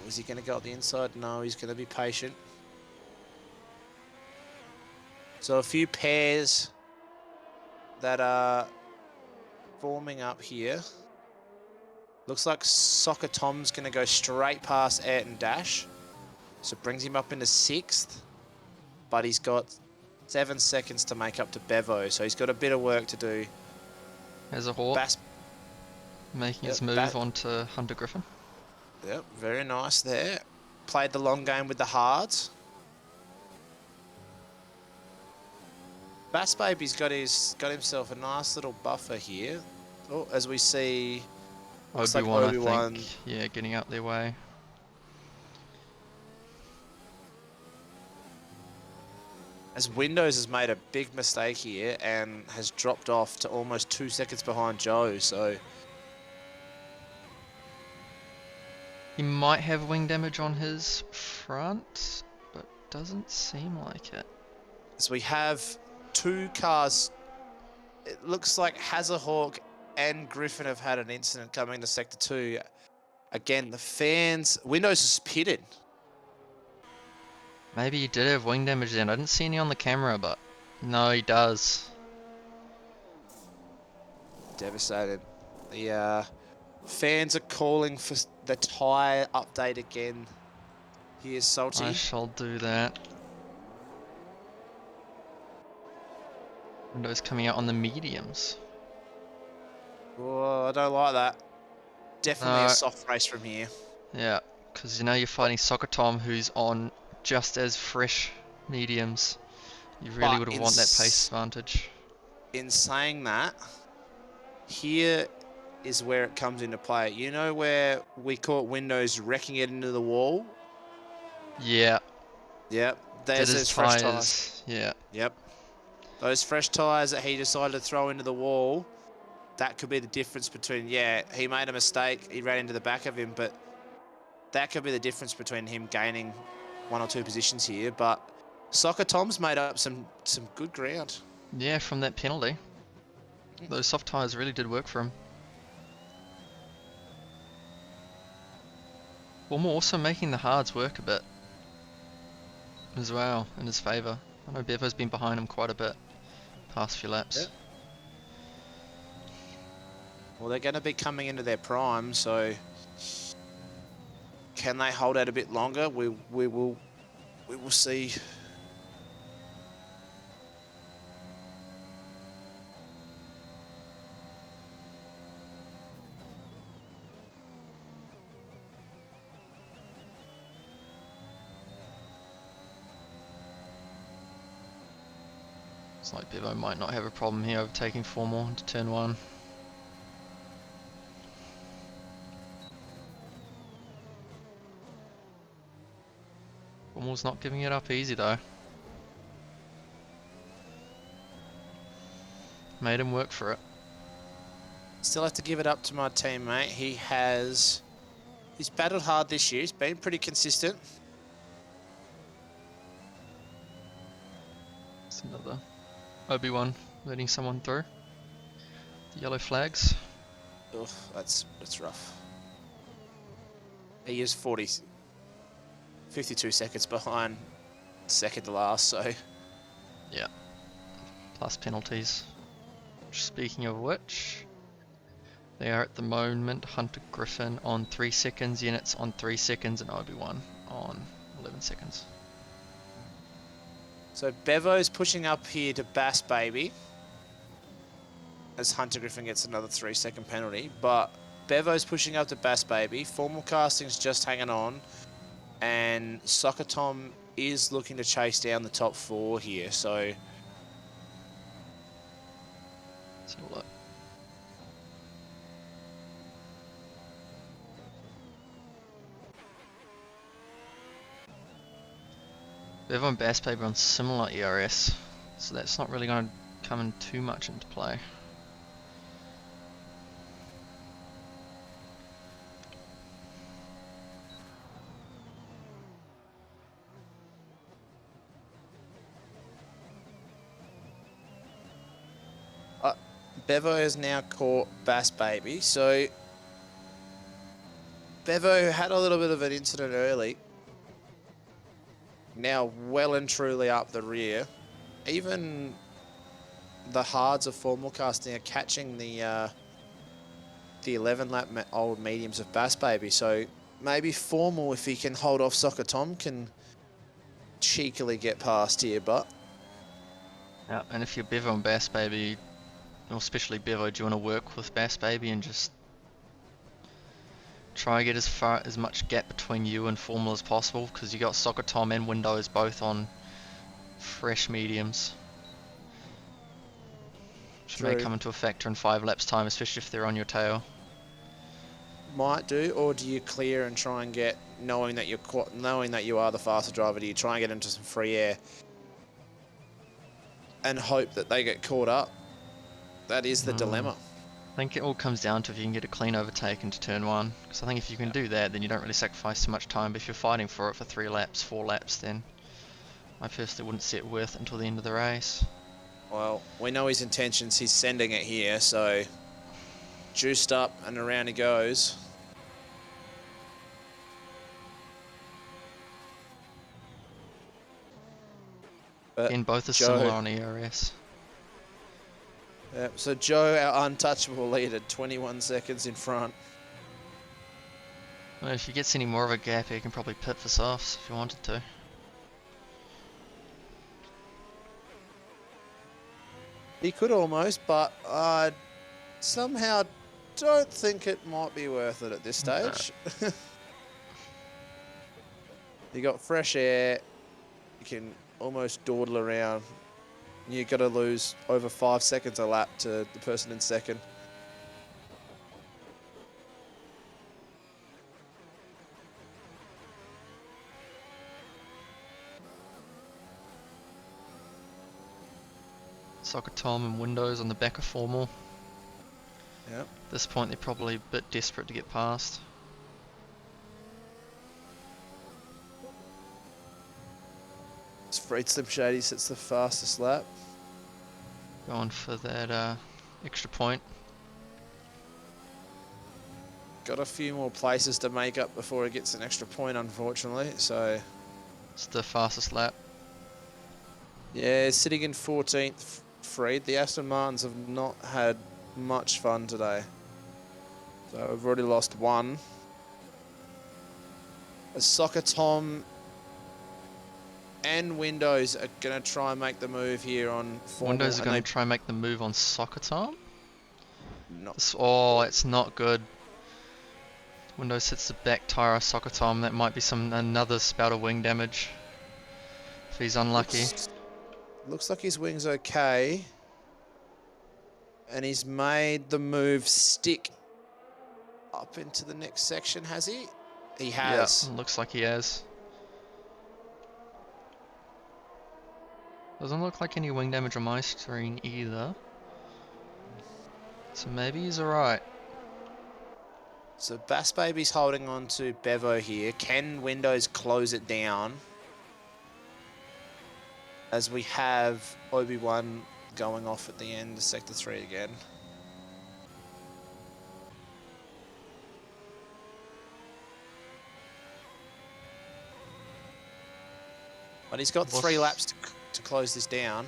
S1: Is he going to go up the inside? No, he's going to be patient. So a few pairs that are forming up here. Looks like Soccer Tom's going to go straight past Ayrton Dash. So it brings him up into 6th. But he's got 7 seconds to make up to Bevo. So he's got a bit of work to do.
S2: There's a Hawk making his move onto Hunter Griffin.
S1: Yep, very nice there. Played the long game with the hards. Bass Baby's got himself a nice little buffer here. Oh, as we see,
S2: Obi-Wan, I think, yeah, getting out their way.
S1: As Windows has made a big mistake here and has dropped off to almost 2 seconds behind Joe, so...
S2: He might have wing damage on his front, but doesn't seem like it.
S1: As we have 2 cars, it looks like Hazahawk and Griffin have had an incident coming to Sector 2. Again, the fans... Windows is pitted.
S2: Maybe he did have wing damage then. I didn't see any on the camera, but no, he does.
S1: Devastated. The fans are calling for the tyre update again. Here's Salty.
S2: I shall do that. Windows coming out on the mediums.
S1: Oh, I don't like that. Definitely a soft race from here.
S2: Yeah, because you know you're fighting Soccer Tom, who's on just as fresh mediums. You really would want that pace advantage.
S1: In saying that, here is where it comes into play. You know where we caught Windows wrecking it into the wall?
S2: Yeah.
S1: Yep. There's those fresh tyres.
S2: Yeah.
S1: Yep. Those fresh tyres that he decided to throw into the wall, that could be the difference between, yeah, he made a mistake, he ran into the back of him, but that could be the difference between him gaining 1 or 2 positions here. But Soccer Tom's made up some good ground.
S2: Yeah, from that penalty. Those soft tyres really did work for him. Well, we're also making the hards work a bit as well, in his favour. I know Bevo's been behind him quite a bit past few laps.
S1: Yep. Well, they're going to be coming into their prime, so can they hold out a bit longer? We will see.
S2: Looks like Bevo might not have a problem here overtaking Formal into turn 1. Formal's not giving it up easy though. Made him work for it.
S1: Still have to give it up to my teammate. He's battled hard this year. He's been pretty consistent.
S2: It's another Obi-Wan letting someone through. The yellow flags.
S1: Ugh, that's rough. He is 52 seconds behind second to last, so...
S2: Yeah. Plus penalties. Speaking of which, they are at the moment Hunter Griffin on 3 seconds, Units on 3 seconds, and Obi-Wan on 11 seconds.
S1: So Bevo's pushing up here to Bass Baby, as Hunter Griffin gets another 3-second penalty, but Bevo's pushing up to Bass Baby, Formal Casting's just hanging on, and Soccer Tom is looking to chase down the top 4 here, so...
S2: Let's have a look. Bevo and Bass Baby on similar ERS, so that's not really going to come in too much into play.
S1: Bevo has now caught Bass Baby, so Bevo had a little bit of an incident early. Now well and truly up the rear. Even the hards of Formal Casting are catching the 11 lap old mediums of Bass Baby, so maybe Formal, if he can hold off Soccer Tom, can cheekily get past here, but...
S2: Yeah, and if you're Bevo and Bass Baby, or especially Bevo, do you want to work with Bass Baby and just try and get as much gap between you and Formal as possible, because you got Soccer Tom and Windows both on fresh mediums, which may come into a factor in 5 laps time, especially if they're on your tail.
S1: Might do, or do you clear and try and get, knowing that you are the faster driver, do you try and get into some free air and hope that they get caught up? That is the dilemma.
S2: I think it all comes down to if you can get a clean overtake into turn 1, because I think if you can do that, then you don't really sacrifice too much time. But if you're fighting for it for 3 laps, 4 laps, then I personally wouldn't see it worth it until the end of the race.
S1: Well, we know his intentions. He's sending it here, so juiced up and around he goes. But
S2: Again, both are
S1: Joe,
S2: similar on ERS.
S1: So Joe, our untouchable leader, 21 seconds in front.
S2: Well, if he gets any more of a gap, he can probably pit for softs if he wanted to.
S1: He could almost, but I somehow don't think it might be worth it at this stage. No. You got fresh air. You can almost dawdle around. You've got to lose over 5 seconds a lap to the person in second.
S2: Soccer Tom and Windows on the back of Formal.
S1: Yep.
S2: At this point, they're probably a bit desperate to get past.
S1: Freed Slim Shady sits the fastest lap.
S2: Going for that extra point.
S1: Got a few more places to make up before he gets an extra point, unfortunately. So
S2: it's the fastest lap.
S1: Yeah, sitting in 14th, Freed. The Aston Martins have not had much fun today. So we've already lost 1. Soccer Tom and Windows are going to try and make the move here on Formal.
S2: Windows are going to try and make the move on Soccer Tom?
S1: No.
S2: Oh, it's not good. Windows hits the back tyre of Soccer Tom. That might be another spout of wing damage if he's unlucky.
S1: Looks like his wing's okay. And he's made the move stick up into the next section, has he? He
S2: Yeah,
S1: has.
S2: looks like he has. Doesn't look like any wing damage on my screen either. So maybe he's alright.
S1: So Bass Baby's holding on to Bevo here. Can Windows close it down? As we have Obi-Wan going off at the end of Sector 3 again. But he's got 3 laps to close this down.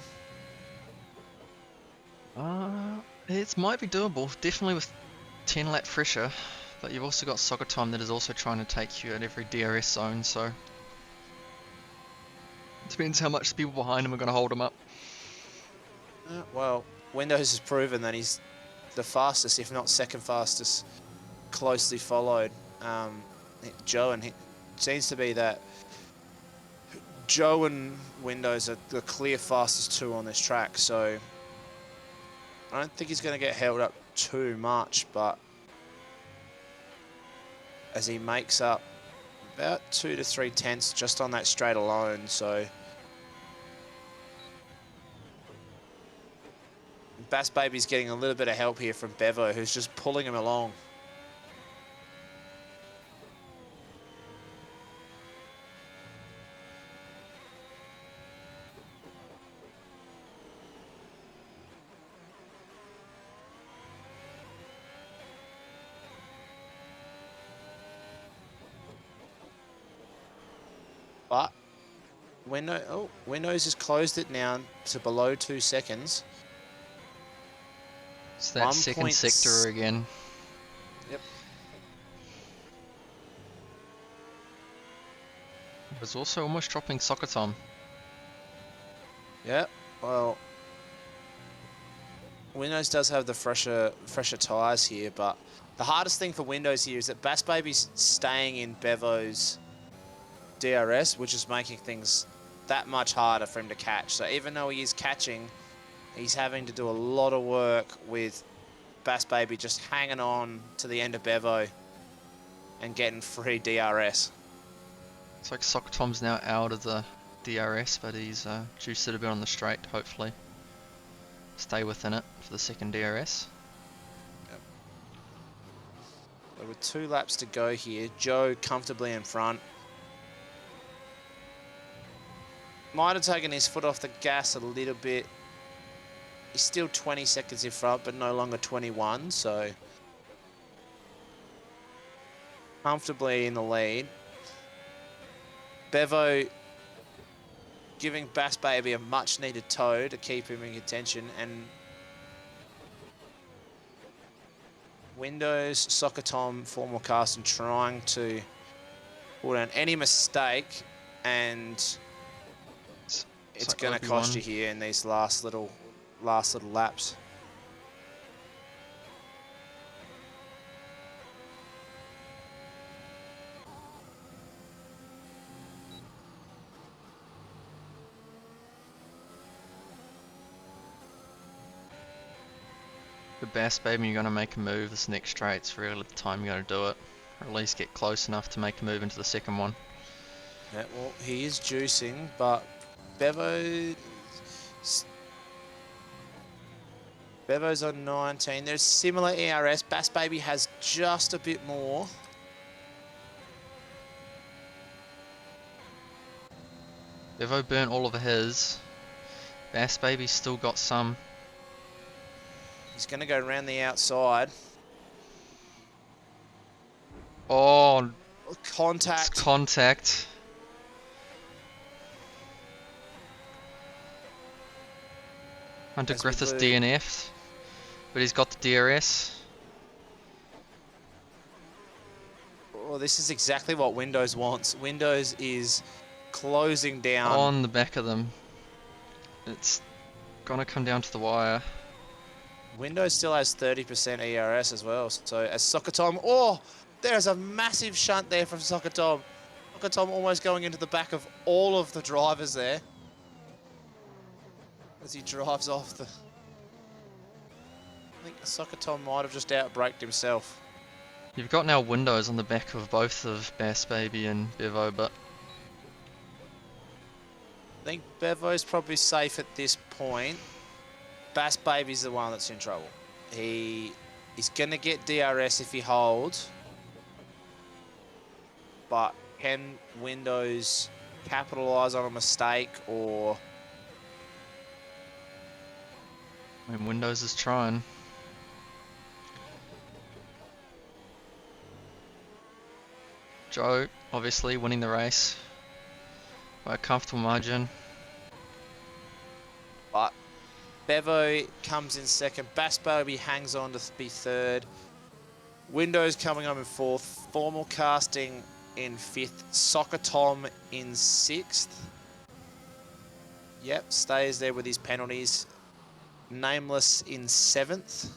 S2: It might be doable, definitely with 10 lap pressure, but you've also got Soccer Time that is also trying to take you at every DRS zone, so it depends how much the people behind him are going to hold him up.
S1: Well, Windows has proven that he's the fastest, if not second fastest, closely followed. Joe, and it seems to be that Joe and Windows are the clear fastest 2 on this track, so I don't think he's going to get held up too much, but as he makes up about 2 to 3 tenths just on that straight alone, so Bass Baby's getting a little bit of help here from Bevo, who's just pulling him along. But Windows has closed it now to below 2 seconds.
S2: It's that second sector again.
S1: Yep.
S2: It was also almost dropping Soccer Tom.
S1: Yeah, well, Windows does have the fresher tyres here, but the hardest thing for Windows here is that Bass Baby's staying in Bevo's DRS, which is making things that much harder for him to catch. So even though he is catching, he's having to do a lot of work with Bass Baby just hanging on to the end of Bevo and getting free DRS.
S2: It's like Soccer Tom's now out of the DRS, but he's juiced it a bit on the straight, hopefully. Stay within it for the second DRS.
S1: Yep. So with 2 laps to go here, Joe comfortably in front. Might have taken his foot off the gas a little bit. He's still 20 seconds in front, but no longer 21, so comfortably in the lead. Bevo giving Bass Baby a much needed tow to keep him in contention, and Windows, Soccer Tom, Formal Carson trying to pull down any mistake, and it's
S2: like
S1: going to cost you here in these last little laps.
S2: The Bass Baby, you're going to make a move this next straight's really the time you're going to do it. Or at least get close enough to make a move into the second one.
S1: Yeah, well, he is juicing, but Bevo's on 19. There's similar ERS. Bass Baby has just a bit more.
S2: Bevo burnt all of his. Bass Baby's still got some.
S1: He's going to go around the outside.
S2: Oh,
S1: contact.
S2: It's contact. Hunter Griffiths DNF'd, but he's got the DRS.
S1: Well, this is exactly what Windows wants. Windows is closing down.
S2: On the back of them. It's gonna come down to the wire.
S1: Windows still has 30% ERS as well. So as Soccer Tom, oh, there's a massive shunt there from Soccer Tom. Soccer Tom almost going into the back of all of the drivers there. as he drives off the... I think Soccer Tom might have just outbraked himself.
S2: You've got now windows on the back of both of Bass Baby and Bevo, but
S1: I think Bevo's probably safe at this point. Bass Baby's the one that's in trouble. He's going to get DRS if he holds. But can Windows capitalise on a mistake or...
S2: I mean, Windows is trying. Joe, obviously, winning the race by a comfortable margin.
S1: But Bevo comes in second. Bass Baby hangs on to be third. Windows coming up in fourth. Formal Casting in fifth. Soccer Tom in sixth. Yep, stays there with his penalties. Nameless in seventh.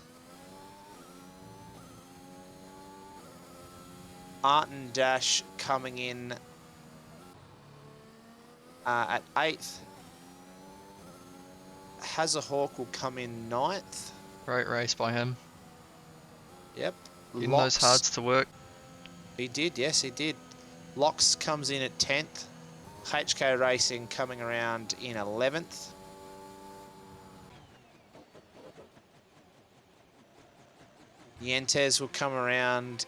S1: Art and Dash coming in at eighth. Hazahawk will come in ninth.
S2: Great race by him.
S1: Yep.
S2: Getting those hards to work.
S1: He did, yes, he did. Locks comes in at 10th. HK Racing coming around in 11th. Yentes will come around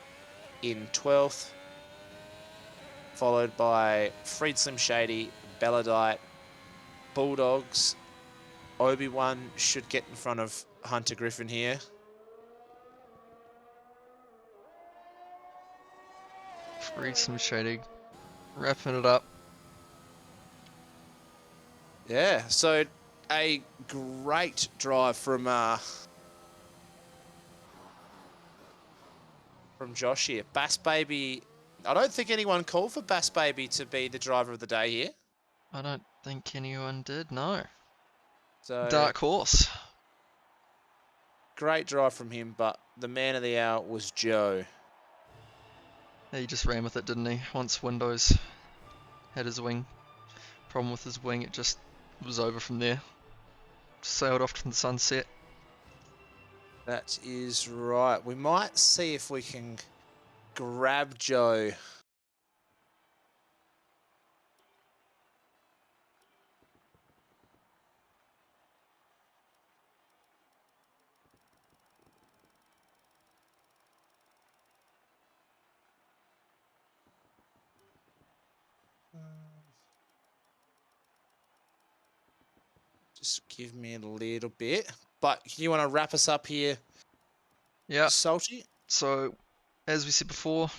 S1: in 12th. Followed by Freed Slim Shady, Belladite, Bulldogs. Obi-Wan should get in front of Hunter Griffin here.
S2: Freed Slim Shady, wrapping it up.
S1: Yeah, so a great drive from Josh here. Bass Baby, I don't think anyone called for Bass Baby to be the driver of the day here.
S2: I don't think anyone did, no.
S1: So
S2: Dark horse.
S1: great drive from him, but the man of the hour was Joe.
S2: He just ran with it, didn't he? Once Windows had his wing. Problem with his wing, it just was over from there. Sailed off to the sunset.
S1: That is right. We might see if we can grab Joe. Just give me a little bit. But you want to wrap us up here,
S2: Yeah,
S1: Salty?
S2: so as we said before,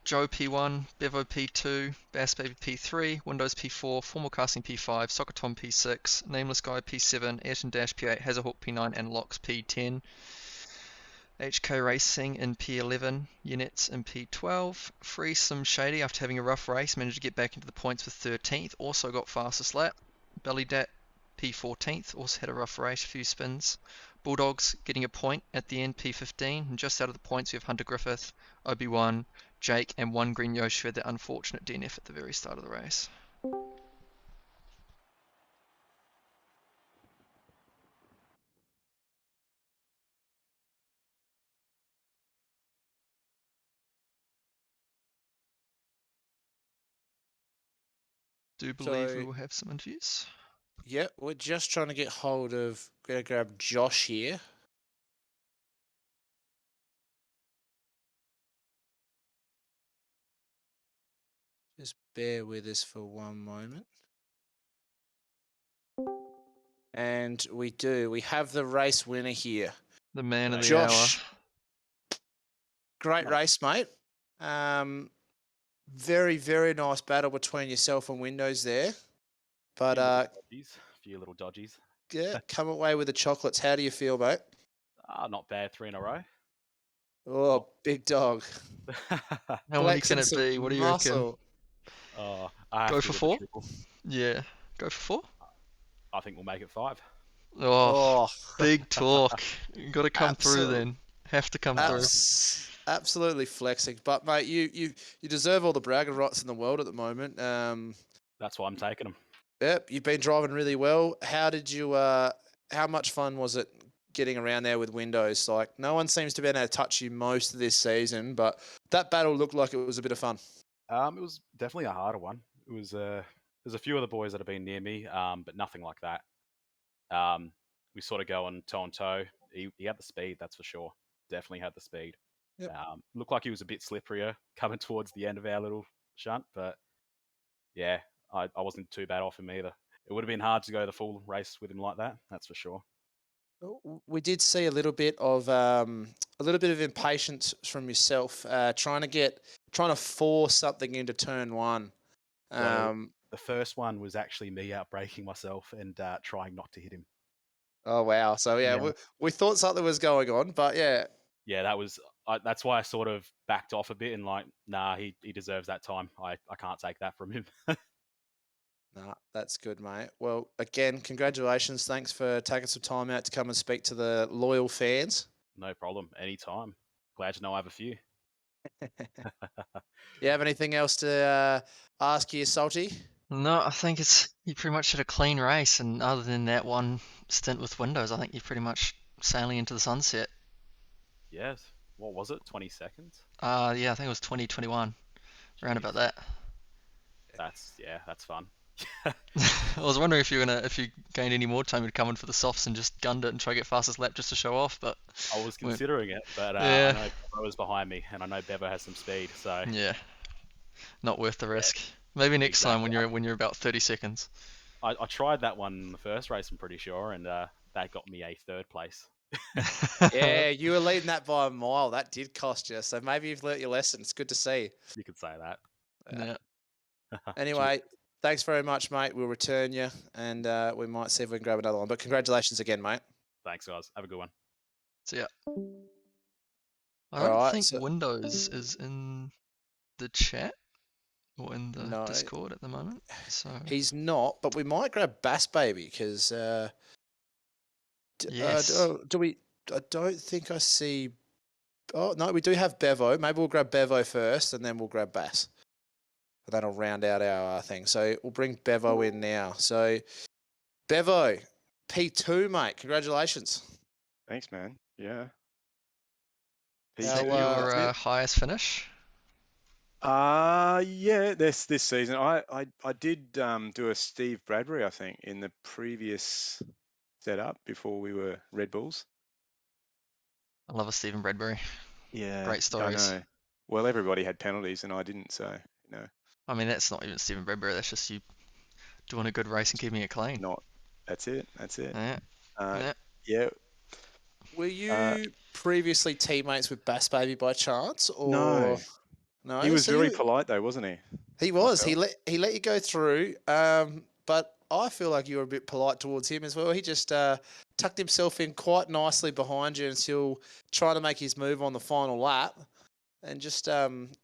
S2: Joe P1, Bevo P2, Bass Baby P3, Windows P4, Formal Casting P5, Soccer Tom P6, Nameless Guy P7, Ayrton Dash P8, Hazahawk P9, and Locks P10. HK Racing in P11, Units in P12, Free Slim Shady after having a rough race managed to get back into the points for 13th, also got fastest lap. Bellydat P14th, also had a rough race, a few spins. Bulldogs getting a point at the end, P15, and just out of the points we have Hunter Griffith, Obi-Wan, Jake, and one Green Yoshi had the unfortunate DNF at the very start of the race. Do believe we will have some interviews.
S1: Yeah, we're just trying to get hold of, gonna grab Josh here. Just bear with us for one moment. And we do. We have the race winner here.
S2: The man of the
S1: Josh.
S2: hour.
S1: Great race, mate. Very, very nice battle between yourself and Windows there. But
S3: a few little dodgies.
S1: Yeah, come away with the chocolates. How do you feel, mate?
S3: Not bad, 3 in a row.
S1: Oh, big dog.
S2: How many can it be? What do you reckon?
S3: Go
S2: for 4? Yeah, go for 4?
S3: I think we'll make it 5.
S2: Oh, big talk. You got to come through then. Have to come through.
S1: Absolutely flexing. But mate, you deserve all the bragging rights in the world at the moment.
S3: That's why I'm taking them.
S1: Yep, you've been driving really well. How did you? How much fun was it getting around there with Windows? Like, no one seems to be able to touch you most of this season, but that battle looked like it was a bit of fun.
S3: It was definitely a harder one. It was there's a few other boys that have been near me, but nothing like that. We sort of go on toe on toe. He had the speed, that's for sure. Definitely had the speed.
S1: Yep.
S3: Looked like he was a bit slipperier coming towards the end of our little shunt, but yeah, I wasn't too bad off him either. It would have been hard to go the full race with him like that, that's for sure.
S1: We did see a little bit of impatience from yourself, trying to force something into turn one.
S3: So
S1: Um,
S3: the first one was actually me out braking myself and trying not to hit him.
S1: oh wow! So yeah,
S3: Yeah,
S1: we thought something was going on, but yeah,
S3: yeah, that's why I sort of backed off a bit and like, nah, he deserves that time. I can't take that from him.
S1: nah, that's good, mate. Well, again, congratulations. Thanks for taking some time out to come and speak to the loyal fans.
S3: No problem, anytime. Glad to know I have a few.
S1: You have anything else to ask you, Salty?
S2: No, I think you pretty much had a clean race, and other than that one stint with Windows, I think you're pretty much sailing into the sunset.
S3: Yes. What was it? 20 seconds?
S2: Yeah, I think it was 2021, around
S3: Jeez.
S2: about that.
S3: That's fun.
S2: I was wondering if you gained any more time to come in for the softs and just gunned it and try to get fastest lap just to show off, but
S3: I was
S2: we
S3: considering it, but I
S2: yeah,
S3: know Bevo was behind me, and I know Bevo has some speed, so
S2: yeah, not worth the
S3: yeah,
S2: risk. Maybe next time
S3: exactly.
S2: when you're about 30 seconds.
S3: I tried that one in the first race, I'm pretty sure, and that got me a third place.
S1: Yeah, you were leading that by a mile. That did cost you. So maybe you've learnt your lesson. It's good to see.
S3: You could say that.
S2: Yeah.
S3: Cheers.
S1: Anyway, thanks very much, mate. We'll return you, and we might see if we can grab another one. But congratulations again, mate.
S3: Thanks, guys. Have a good one.
S2: So yeah, I
S1: All
S2: don't
S1: right.
S2: think
S1: So
S2: Windows is in the chat or in the
S1: no,
S2: Discord at the moment. So
S1: he's not. But we might grab Bass Baby because
S2: yes,
S1: do we? I don't think I see. Oh no, we do have Bevo. Maybe we'll grab Bevo first, and then we'll grab Bass. And that'll round out our thing. So we'll bring Bevo in now. So Bevo, P2, mate. Congratulations.
S4: Thanks, man. Yeah.
S2: is that
S1: How
S4: P2,
S2: your
S4: that's it.
S2: highest finish?
S4: Yeah, this season. I did do a Steve Bradbury, I think, in the previous setup before we were Red Bulls.
S2: I love a Stephen Bradbury.
S4: Yeah,
S2: Great
S4: I
S2: stories.
S4: know. Well, everybody had penalties and I didn't, so
S2: I mean, that's not even Stephen Bradbury. That's just you doing a good race and keeping it clean.
S4: not. That's it. That's it.
S2: Yeah,
S4: Uh,
S2: yeah.
S4: yeah.
S1: were
S4: Uh,
S1: you previously teammates with Bass Baby by chance,
S4: no,
S1: or
S4: he
S1: no?
S4: was
S1: So
S4: very polite though, wasn't he?
S1: he
S4: I
S1: was.
S4: felt.
S1: He let you go through. But I feel like you were a bit polite towards him as well. He just tucked himself in quite nicely behind you until trying to make his move on the final lap, and just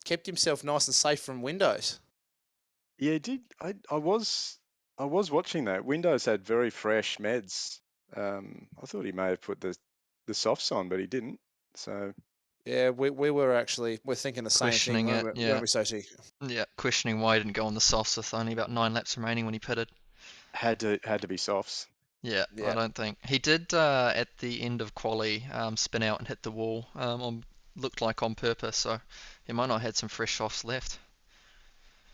S1: kept himself nice and safe from windows.
S4: Yeah, he did. I was watching that. Windows had very fresh meds. I thought he may have put the softs on, but he didn't. So
S1: Yeah, we're thinking the same thing,
S2: Questioning it.
S1: weren't
S2: Yeah,
S1: we, Sochi?
S2: yeah. Questioning why he didn't go on the softs with only about 9 laps remaining when he pitted.
S4: had to be softs.
S2: Yeah, I
S1: Yeah.
S2: don't think he did at the end of quali spin out and hit the wall. Looked like on purpose, so he might not have had some fresh softs left.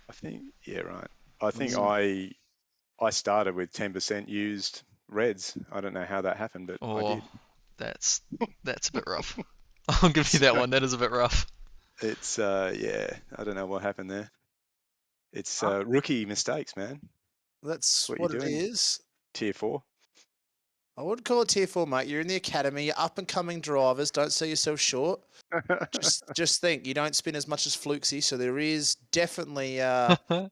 S4: I think. Yeah, right. I think
S1: Mm.
S4: I started with 10% used reds. I don't know how that happened, but I
S2: Or
S4: did.
S2: that's that's a bit rough. I'll give you
S4: So
S2: that one. That is a bit rough.
S4: it's yeah. I don't know what happened there. It's
S1: Ah,
S4: rookie mistakes, man. That's
S1: that's
S4: what you're
S1: what it
S4: doing.
S1: is.
S4: Tier 4.
S1: I wouldn't call it tier four, mate. You're in the academy. You're up and coming drivers. Don't sell yourself short. Just think, you don't spin as much as Flukesy, so there is definitely
S4: Yeah,
S1: room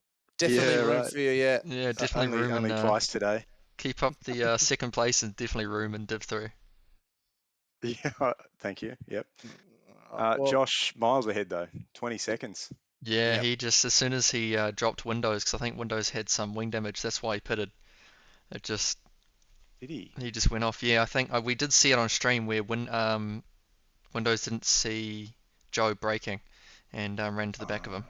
S4: right.
S1: for you. Yeah.
S2: Yeah, definitely
S4: Only
S2: room
S4: only
S2: and
S4: twice today.
S2: keep up the second place and definitely room in Div 3.
S4: Yeah, thank you. Yep.
S1: Well,
S4: Josh miles ahead though, 20 seconds.
S2: Yeah,
S1: yeah.
S2: he just as soon as he dropped Windows, because I think Windows had some wing damage, that's why he pitted. It just
S4: Did he?
S2: he just went off. Yeah, I think we did see it on stream where Windows didn't see Joe braking and ran to the back of him.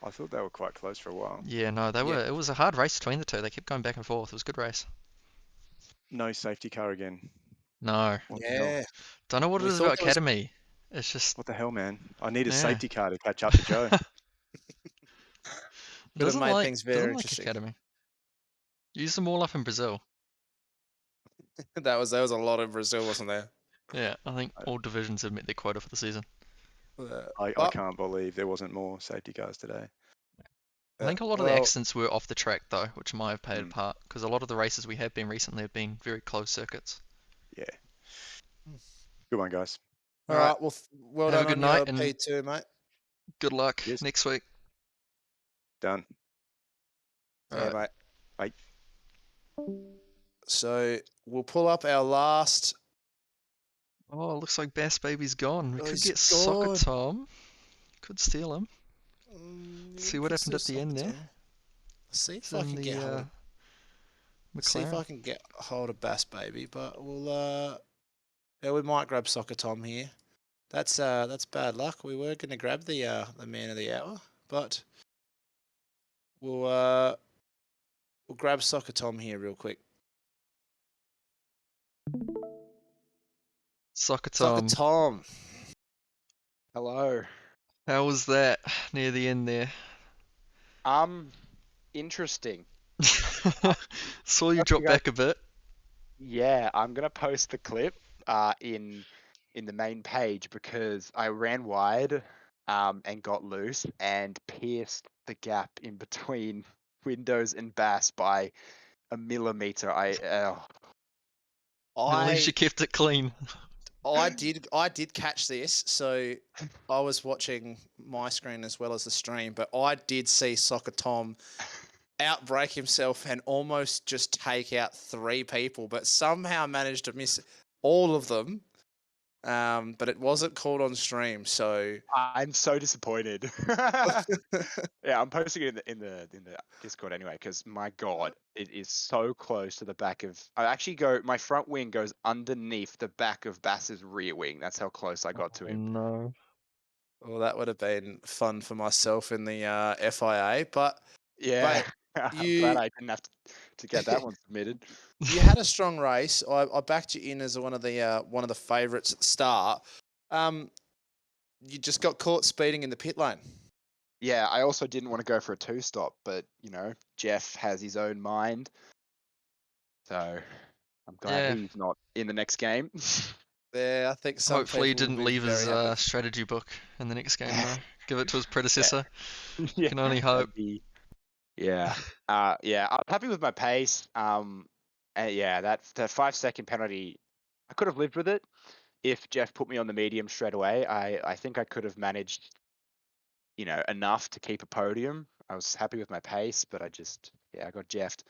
S4: Oh, I thought they were quite close for a while.
S2: Yeah, no, they
S1: Yeah.
S2: were. It was a hard race between the two. They kept going back and forth. It was a good race.
S4: No safety car again.
S2: No,
S4: What the hell?
S1: Yeah.
S2: don't know what it
S1: We
S2: is
S1: thought
S2: about
S1: there was.
S2: Academy. It's just,
S4: What the hell, man? I need a
S2: yeah,
S4: safety car to catch up to Joe.
S2: it
S1: Could have made things very
S2: doesn't like
S1: interesting.
S2: Academy. Use them all up in Brazil.
S1: There was a lot in Brazil, wasn't there?
S2: Yeah, I think all divisions have met their quota for the season.
S4: I
S1: But
S4: can't believe there wasn't more safety cars today.
S2: I think a lot of the
S1: well,
S2: accidents were off the track though, which might have played a
S4: Mm.
S2: part because a lot of the races we have been recently have been very close circuits.
S4: Yeah. Good one, guys.
S1: all
S2: All right,
S1: right. Well, well
S2: have a
S1: done
S2: good
S1: on
S2: night
S1: your
S2: and
S1: P2, mate.
S2: good luck
S4: Cheers.
S2: next week.
S4: Done.
S2: All
S1: Yeah,
S2: right.
S1: mate.
S4: Bye.
S1: So we'll pull up our last.
S2: Oh, looks like Bass Baby's gone. We
S1: Oh,
S2: could
S1: he's
S2: get Soccer
S1: gone.
S2: Tom. Could steal him. See
S1: You
S2: what
S1: could
S2: happened
S1: still
S2: at the end
S1: Soccer
S2: there.
S1: Tom. See
S2: It's
S1: if I
S2: in
S1: can get hold
S2: the
S1: of. See if
S2: McLaren.
S1: I can get hold of Bass Baby, but we'll. Yeah, we might grab Soccer Tom here. That's bad luck. We were gonna grab the man of the hour, but we'll grab Soccer Tom here real quick.
S2: Soccer
S1: Soccer
S2: Tom.
S1: Tom.
S5: Hello.
S2: How was that near the end there?
S5: Interesting.
S2: Saw you
S5: Hope
S2: drop
S5: you guys-
S2: back a bit.
S5: Yeah, I'm gonna post the clip in the main page because I ran wide and got loose and pierced the gap in between Windows and Bass by a millimeter.
S2: At least you
S1: I
S2: kept it clean.
S1: I did catch this, so I was watching my screen as well as the stream, but I did see Soccer Tom outbreak himself and almost just take out 3 people, but somehow managed to miss all of them. But it wasn't caught on stream, so
S5: I'm so disappointed. Yeah, I'm posting it in the Discord anyway because my God, it is so close to the back of. My front wing goes underneath the back of Bass's rear wing. That's how close I got to him.
S2: No.
S1: well, that would have been fun for myself in the FIA. But
S5: Yeah,
S1: mate,
S5: I'm
S1: you
S5: glad I didn't have to get that one submitted.
S1: you had a strong race. I backed you in as one of the favourites at the start. You just got caught speeding in the pit lane.
S5: Yeah, I also didn't want to go for a 2-stop, but Jeff has his own mind, so I'm glad
S2: Yeah.
S5: he's not in the next game.
S1: Yeah, I think some
S2: Hopefully he
S1: people
S2: didn't
S1: will be
S2: leave
S1: very
S2: his
S1: happy.
S2: strategy book in the next game though. Give it to his predecessor.
S5: Yeah,
S2: Can only
S5: that'd
S2: hope.
S5: be- yeah. Yeah, I'm happy with my pace. Yeah, that 5-second penalty, I could have lived with it if Jeff put me on the medium straight away. I think I could have managed, enough to keep a podium. I was happy with my pace, but I got Jeffed.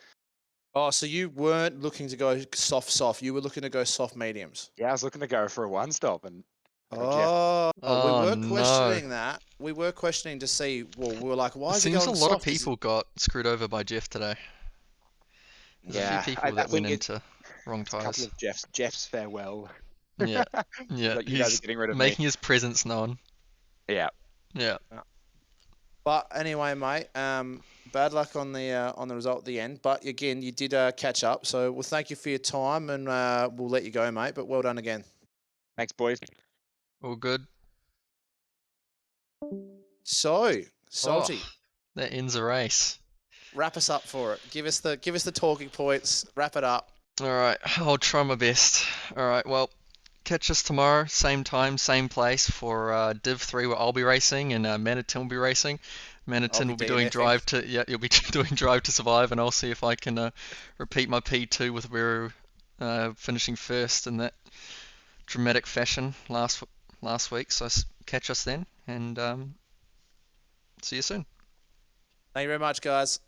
S1: Oh, so you weren't looking to go soft. You were looking to go soft mediums.
S5: Yeah, I was looking to go for a 1-stop and I got Jeff.
S1: Oh, we
S2: Oh
S1: were
S2: no.
S1: questioning that. We were questioning to see. Well, we were like, why
S2: It
S1: is he
S2: seems a
S1: going
S2: lot of
S1: soft? Is
S2: people got screwed over by Jeff today. There's a
S5: Yeah,
S2: few
S5: I
S2: people that went
S5: think
S2: into wrong
S5: it's a couple
S2: tires.
S5: of Jeff's farewell.
S2: Yeah. Yeah.
S5: Like, you guys
S2: He's
S5: are getting rid of me.
S2: making his presence known.
S5: Yeah.
S2: Yeah.
S1: But anyway, mate. Bad luck on the result at the end. But again, you did catch up. So we'll thank you for your time, and we'll let you go, mate. But well done again.
S5: Thanks, boys.
S2: All good.
S1: So, Salty,
S2: That ends a race.
S1: wrap us up for it. Give us the talking points. Wrap it up.
S2: All right, I'll try my best. All right, well, catch us tomorrow, same time, same place for Div 3 where I'll be racing and Manitin will be racing. Manitin will be doing
S1: DNFing.
S2: you'll be doing Drive to Survive, and I'll see if I can repeat my P2 with Weru finishing first in that dramatic fashion last week. So catch us then, and see you soon.
S1: Thank you very much, guys.